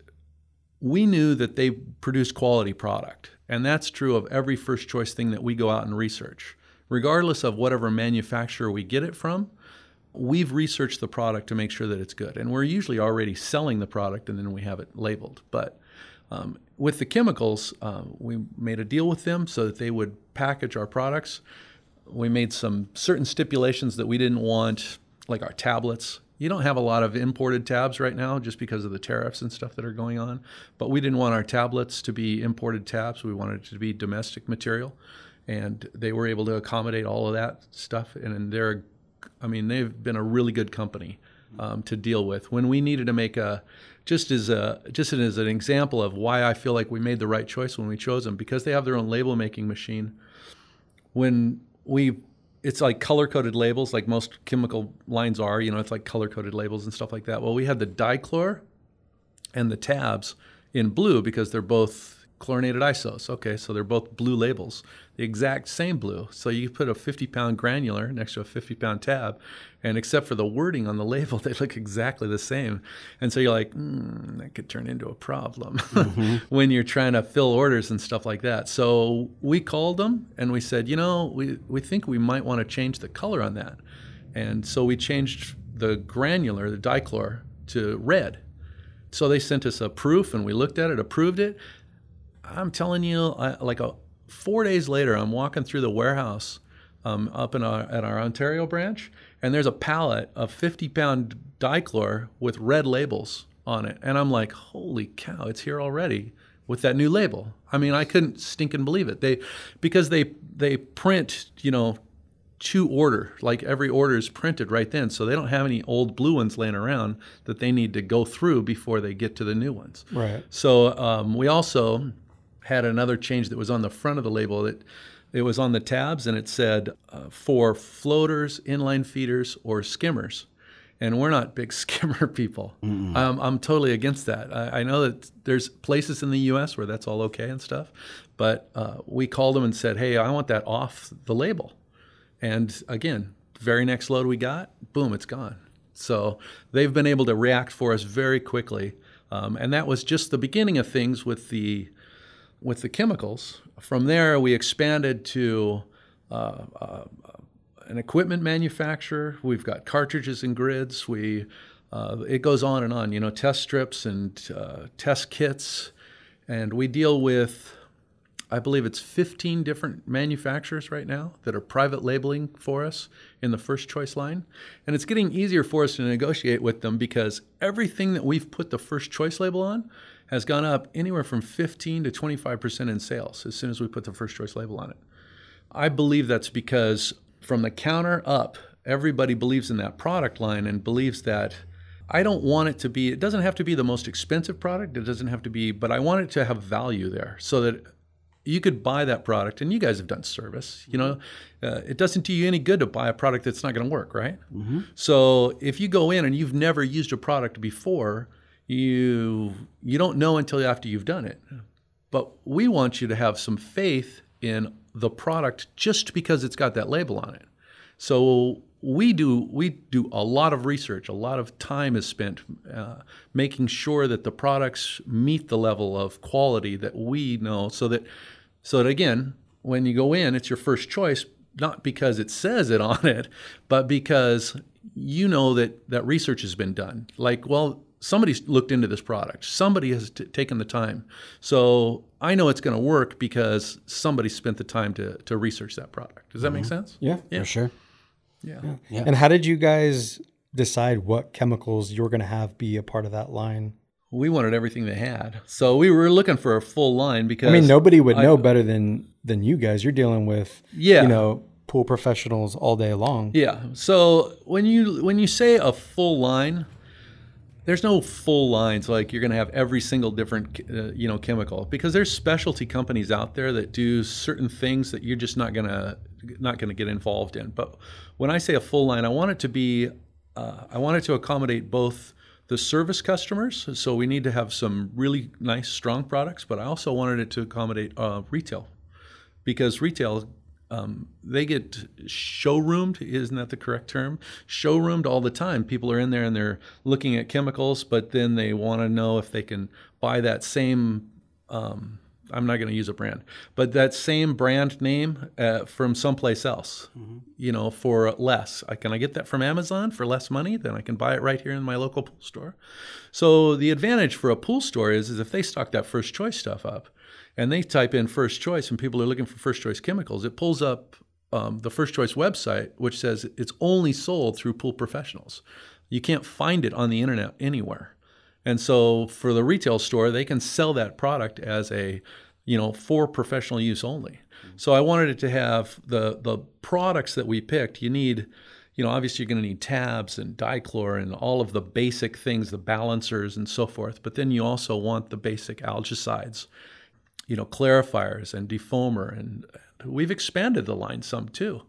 we knew that they produced quality product. And that's true of every first choice thing that we go out and research. Regardless of whatever manufacturer we get it from, we've researched the product to make sure that it's good. And we're usually already selling the product, and then we have it labeled. But with the chemicals, we made a deal with them so that they would package our products. We made some certain stipulations that we didn't want, like our tablets. You don't have a lot of imported tabs right now just because of the tariffs and stuff that are going on. But we didn't want our tablets to be imported tabs. We wanted it to be domestic material. And they were able to accommodate all of that stuff. And they've been a really good company to deal with. When we needed to make just as an example of why I feel like we made the right choice when we chose them, because they have their own label making machine. It's like color-coded labels, like most chemical lines are, it's like color-coded labels and stuff like that. Well, we had the dichlor and the tabs in blue because they're both chlorinated isos. Okay, so they're both blue labels, the exact same blue. So you put a 50-pound granular next to a 50-pound tab, and except for the wording on the label, they look exactly the same. And so you're like, that could turn into a problem when you're trying to fill orders and stuff like that. So we called them and we said, we think we might want to change the color on that. And so we changed the granular, the dichlor, to red. So they sent us a proof, and we looked at it, approved it. I'm telling you, 4 days later, I'm walking through the warehouse up at our Ontario branch, and there's a pallet of 50-pound dichlor with red labels on it. And I'm like, holy cow, it's here already with that new label. I mean, I couldn't stinking believe it. Because they print, to order, like every order is printed right then. So they don't have any old blue ones laying around that they need to go through before they get to the new ones. Right. So we also had another change that was on the front of the label. It was on the tabs, and it said for floaters, inline feeders, or skimmers. And we're not big skimmer people. I'm totally against that. I know that there's places in the U.S. where that's all okay and stuff, but we called them and said, hey, I want that off the label. And again, very next load we got, boom, it's gone. So they've been able to react for us very quickly. And that was just the beginning of things with the chemicals. From there, we expanded to an equipment manufacturer. We've got cartridges and grids. It goes on and on, test strips and test kits. And we deal with, I believe it's 15 different manufacturers right now that are private labeling for us in the first choice line. And it's getting easier for us to negotiate with them because everything that we've put the first choice label on has gone up anywhere from 15 to 25% in sales as soon as we put the first choice label on it. I believe that's because from the counter up, everybody believes in that product line and believes that I don't want it to be, it doesn't have to be the most expensive product, it doesn't have to be, but I want it to have value there so that you could buy that product, and you guys have done service, it doesn't do you any good to buy a product that's not going to work, right? Mm-hmm. So if you go in and you've never used a product before, you don't know until after you've done it. But we want you to have some faith in the product just because it's got that label on it. So we do a lot of research, a lot of time is spent making sure that the products meet the level of quality that we know so that again, when you go in, it's your first choice, not because it says it on it, but because you know that research has been done. Like, well, somebody's looked into this product. Somebody has taken the time. So I know it's going to work because somebody spent the time to research that product. Does that make sense? Yeah, for sure. Yeah. And how did you guys decide what chemicals you were going to have be a part of that line? We wanted everything they had. So we were looking for a full line because nobody would know better than you guys. You're dealing with pool professionals all day long. Yeah. So when you say a full line, there's no full lines like you're going to have every single different chemical, because there's specialty companies out there that do certain things that you're just not going to get involved in. But when I say a full line, I want it to be I wanted to accommodate both the service customers, so we need to have some really nice, strong products, but I also wanted it to accommodate retail, because retail, they get showroomed, isn't that the correct term? Showroomed all the time. People are in there and they're looking at chemicals, but then they want to know if they can buy that same, I'm not going to use a brand, but that same brand name from someplace else, for less. Can I get that from Amazon for less money? Then I can buy it right here in my local pool store. So the advantage for a pool store is if they stock that First Choice stuff up and they type in First Choice and people are looking for First Choice chemicals, it pulls up the First Choice website, which says it's only sold through pool professionals. You can't find it on the internet anywhere. And so for the retail store, they can sell that product as for professional use only. So I wanted it to have the products that we picked. You need, obviously you're going to need tabs and dichlor and all of the basic things, the balancers and so forth. But then you also want the basic algicides, clarifiers and defoamer. And we've expanded the line some too,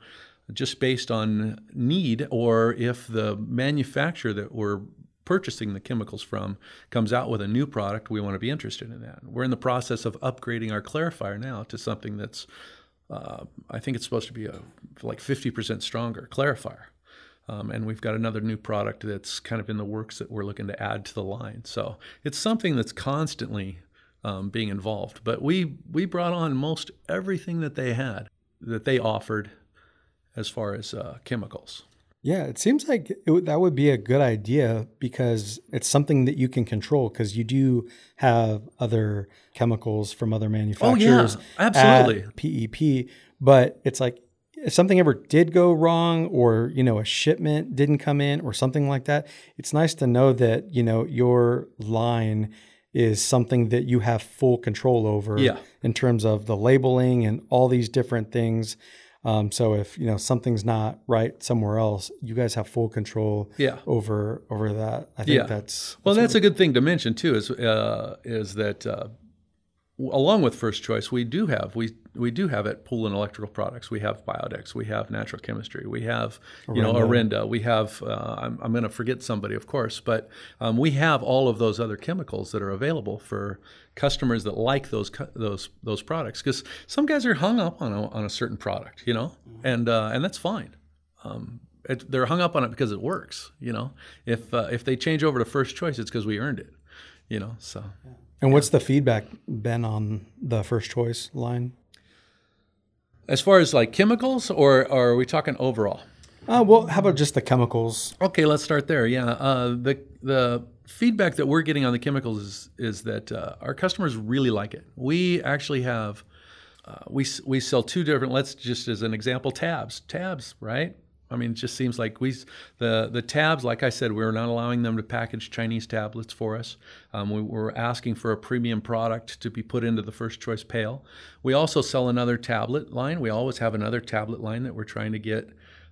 just based on need, or if the manufacturer that we're purchasing the chemicals from comes out with a new product, we want to be interested in that. We're in the process of upgrading our clarifier now to something that's, I think it's supposed to be like 50% stronger clarifier. And we've got another new product that's kind of in the works that we're looking to add to the line. So it's something that's constantly being involved. But we brought on most everything that they offered as far as chemicals. Yeah, it seems like that would be a good idea because it's something that you can control, because you do have other chemicals from other manufacturers. Oh, yeah, absolutely. At PEP, but it's like if something ever did go wrong, or, a shipment didn't come in or something like that, it's nice to know that, your line is something that you have full control over in terms of the labeling and all these different things. So if, something's not right somewhere else, you guys have full control over that. I think that's a good thing to mention too, is that along with First Choice, we do have at Pool and Electrical Products, we have Biodex, we have Natural Chemistry, we have Orinda, we have I'm going to forget somebody, of course, but we have all of those other chemicals that are available for customers that like those products, because some guys are hung up on a certain product, and that's fine. They're hung up on it because it works, If they change over to First Choice, it's because we earned it, So. And what's the feedback been on the First Choice line? As far as like chemicals, or are we talking overall? Well, how about just the chemicals? Okay, let's start there. Yeah, the feedback that we're getting on the chemicals is that our customers really like it. We actually have, we sell two different, let's just as an example, tabs, right? I mean, it just seems like the tabs, like I said, we're not allowing them to package Chinese tablets for us. We're asking for a premium product to be put into the First Choice pail. We also sell another tablet line. We always have another tablet line that we're trying to get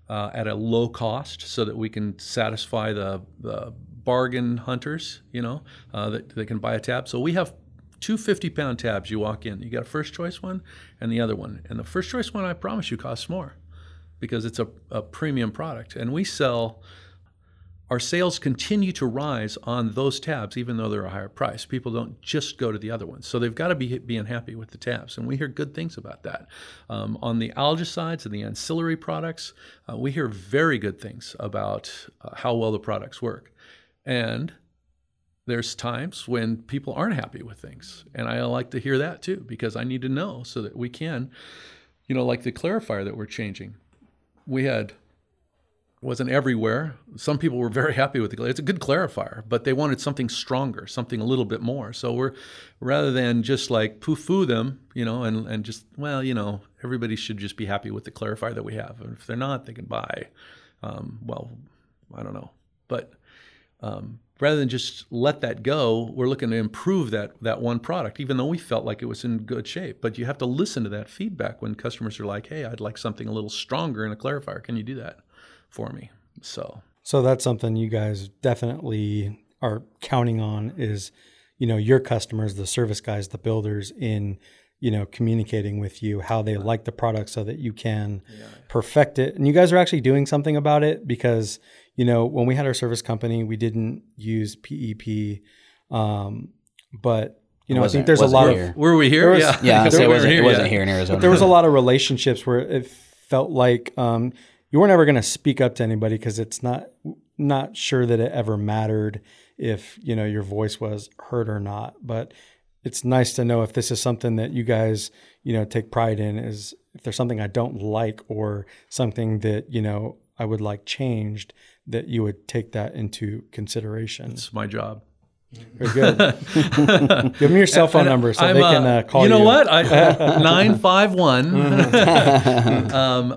at a low cost so that we can satisfy the bargain hunters, that they can buy a tab. So we have two 50-pound tabs. You walk in, you got a First Choice one and the other one. And the First Choice one, I promise you, costs more, because it's a premium product. And our sales continue to rise on those tabs, even though they're a higher price. People don't just go to the other ones. So they've got to be being happy with the tabs. And we hear good things about that. On the algicides and the ancillary products, we hear very good things about how well the products work. And there's times when people aren't happy with things. And I like to hear that too, because I need to know so that we can, like the clarifier that we're changing. Wasn't everywhere. Some people were very happy with it's a good clarifier, but they wanted something stronger, something a little bit more. So rather than just like poo-foo them, and just, everybody should just be happy with the clarifier that we have. And if they're not, they can buy, I don't know. But rather than just let that go, we're looking to improve that one product, even though we felt like it was in good shape. But you have to listen to that feedback when customers are like, hey, I'd like something a little stronger in a clarifier. Can you do that for me? So that's something you guys definitely are counting on is, your customers, the service guys, the builders, in, communicating with you how they like the product so that you can perfect it. And you guys are actually doing something about it because, when we had our service company, we didn't use PEP, but I think there's a lot of. Were we here? Yeah, It it wasn't here in Arizona. But there was a lot of relationships where it felt like you were never going to speak up to anybody because it's not sure that it ever mattered if your voice was heard or not. But it's nice to know if this is something that you guys take pride in, is if there's something I don't like or something that I would like changed, that you would take that into consideration. It's my job. Very good. Give them your cell phone number so they can call you. You know what? 951.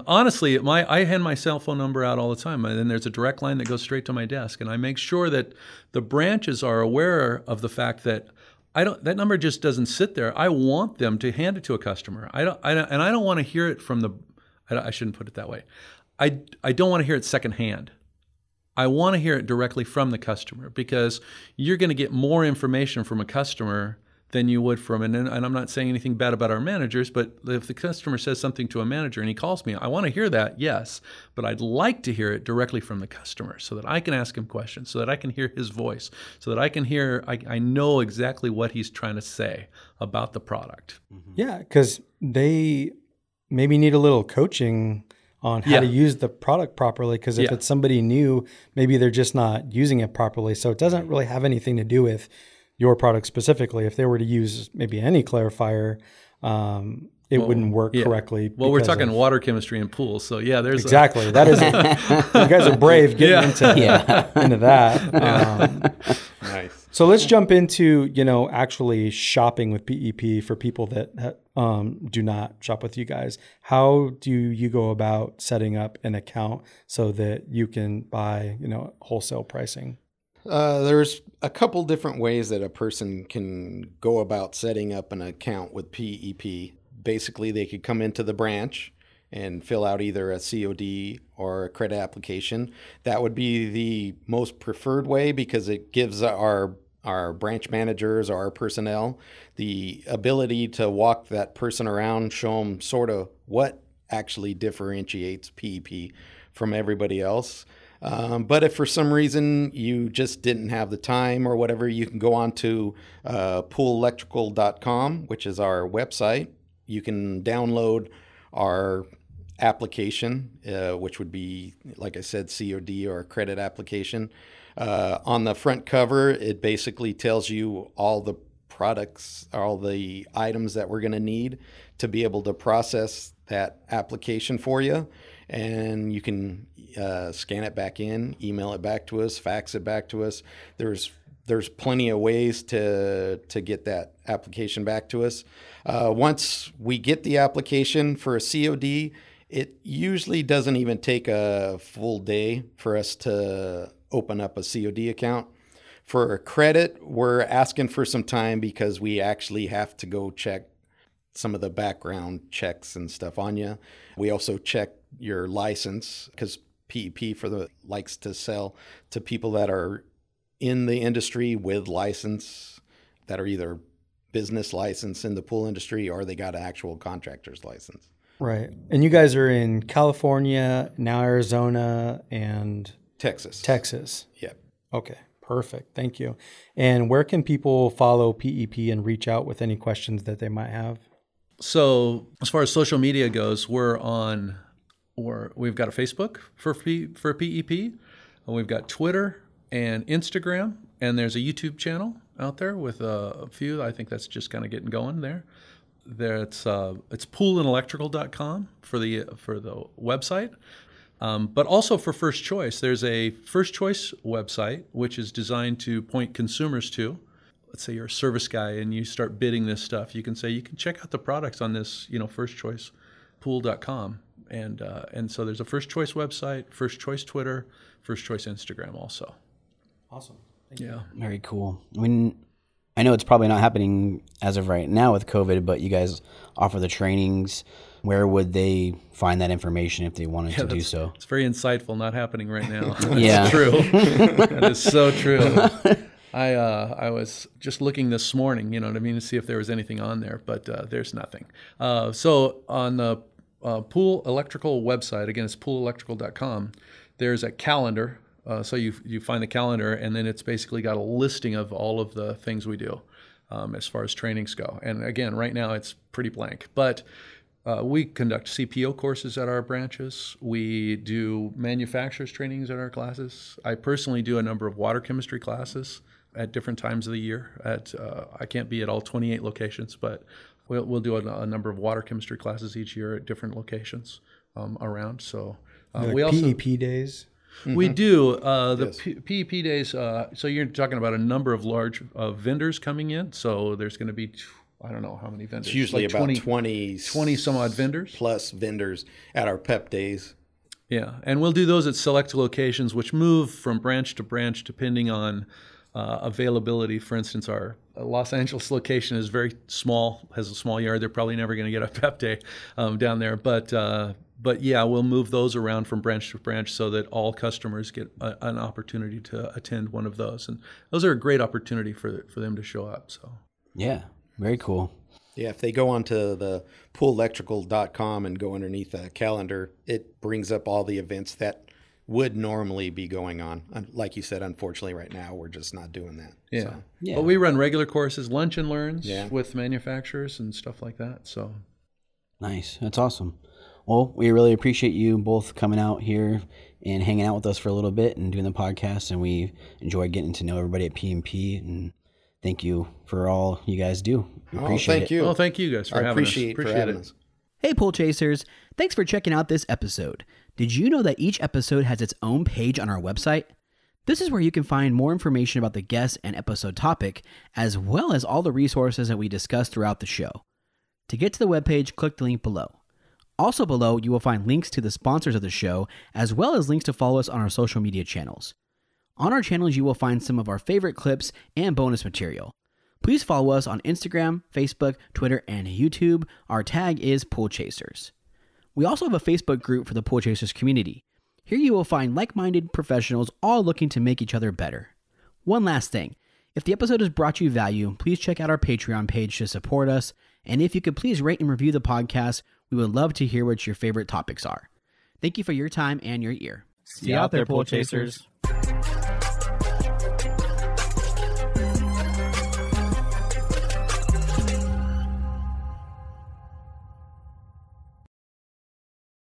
Honestly, I hand my cell phone number out all the time, and then there's a direct line that goes straight to my desk, and I make sure that the branches are aware of the fact that that number just doesn't sit there. I want them to hand it to a customer. I don't want to hear it from the. I shouldn't put it that way. I don't want to hear it secondhand. I want to hear it directly from the customer, because you're going to get more information from a customer than you would from and I'm not saying anything bad about our managers, but if the customer says something to a manager and he calls me, I want to hear that, yes, but I'd like to hear it directly from the customer so that I can ask him questions, so that I can hear his voice, so that I know exactly what he's trying to say about the product. Yeah, because they maybe need a little coaching on how to use the product properly, because if it's somebody new, maybe they're just not using it properly. So it doesn't really have anything to do with your product specifically. If they were to use maybe any clarifier, it wouldn't work correctly. Well, we're talking water chemistry and pools, so there's exactly that is. You guys are brave getting into that. Nice. So let's jump into actually shopping with PEP for people that do not shop with you guys. How do you go about setting up an account so that you can buy wholesale pricing? There's a couple different ways that a person can go about setting up an account with PEP. Basically, they could come into the branch and fill out either a COD or a credit application. That would be the most preferred way, because it gives our branch managers or our personnel the ability to walk that person around, show them sort of what actually differentiates PEP from everybody else. But if for some reason you just didn't have the time or whatever, you can go on to poolelectrical.com, which is our website. You can download our application, which would be, like I said, COD or a credit application. On the front cover, it basically tells you all the products, all the items that we're going to need to be able to process that application for you. And you can scan it back in, email it back to us, fax it back to us. There's plenty of ways to get that application back to us. Once we get the application for a COD, it usually doesn't even take a full day for us to open up a COD account. For a credit, we're asking for some time because we actually have to go check some of the background checks and stuff on you. We also check your license, because PEP likes to sell to people that are in the industry with license, that are either business license in the pool industry or they got an actual contractor's license. Right. And you guys are in California, now Arizona, and Texas. Yep. Okay. Perfect. Thank you. And where can people follow PEP and reach out with any questions that they might have? So as far as social media goes, we've got a Facebook for PEP, and we've got Twitter and Instagram, and there's a YouTube channel out there with a few. I think that's just kind of getting going there. It's poolandelectrical.com for the website. But also for First Choice, there's a First Choice website, which is designed to point consumers to. Let's say you're a service guy and you start bidding this stuff. You can say, you can check out the products on this, firstchoicepool.com. And so there's a First Choice website, First Choice Twitter, First Choice Instagram also. Awesome. Thank you. Very cool. I mean, I know it's probably not happening as of right now with COVID, but you guys offer the trainings. Where would they find that information if they wanted to do so? It's very insightful. Not happening right now. Yeah. That's true. That is so true. I was just looking this morning, to see if there was anything on there, but there's nothing. So on the Pool Electrical website, again, it's poolelectrical.com, there's a calendar So you find the calendar, and then it's basically got a listing of all of the things we do as far as trainings go. And again, right now it's pretty blank. But we conduct CPO courses at our branches. We do manufacturers trainings at our classes. I personally do a number of water chemistry classes at different times of the year. I can't be at all 28 locations, but we'll do a number of water chemistry classes each year at different locations around. So we also PEP days. we do Yes. PEP days. So you're talking about a number of large vendors coming in. So there's going to be, I don't know how many vendors. It's usually like about 20 some odd vendors. plus vendors at our PEP days. Yeah, and we'll do those at select locations, which move from branch to branch depending on availability. For instance, our Los Angeles location is very small, has a small yard. They're probably never going to get a PEP day down there. But yeah, we'll move those around from branch to branch so that all customers get an opportunity to attend one of those. And those are a great opportunity for them to show up. So Yeah, very cool. Yeah, if they go onto the poolelectrical.com and go underneath the calendar, it brings up all the events that would normally be going on. Like you said, unfortunately, right now, we're just not doing that. yeah. So, Yeah. But we run regular courses, lunch and learns Yeah. with manufacturers and stuff like that. So Nice. That's awesome. Well, we really appreciate you both coming out here and hanging out with us for a little bit and doing the podcast. And we enjoy getting to know everybody at PMP. And thank you for all you guys do. We appreciate thank it. you. well, thank you guys for I having us. appreciate for having us. Hey, Pool Chasers. Thanks for checking out this episode. Did you know that each episode has its own page on our website? This is where you can find more information about the guest and episode topic, as well as all the resources that we discuss throughout the show. To get to the webpage, click the link below. Also below, you will find links to the sponsors of the show, as well as links to follow us on our social media channels. On our channels, you will find some of our favorite clips and bonus material. Please follow us on Instagram, Facebook, Twitter, and YouTube. Our tag is Pool Chasers. We also have a Facebook group for the Pool Chasers community. Here you will find like-minded professionals all looking to make each other better. One last thing. If the episode has brought you value, please check out our Patreon page to support us. And if you could please rate and review the podcast, we would love to hear what your favorite topics are. Thank you for your time and your ear. See you out there, Pool Chasers.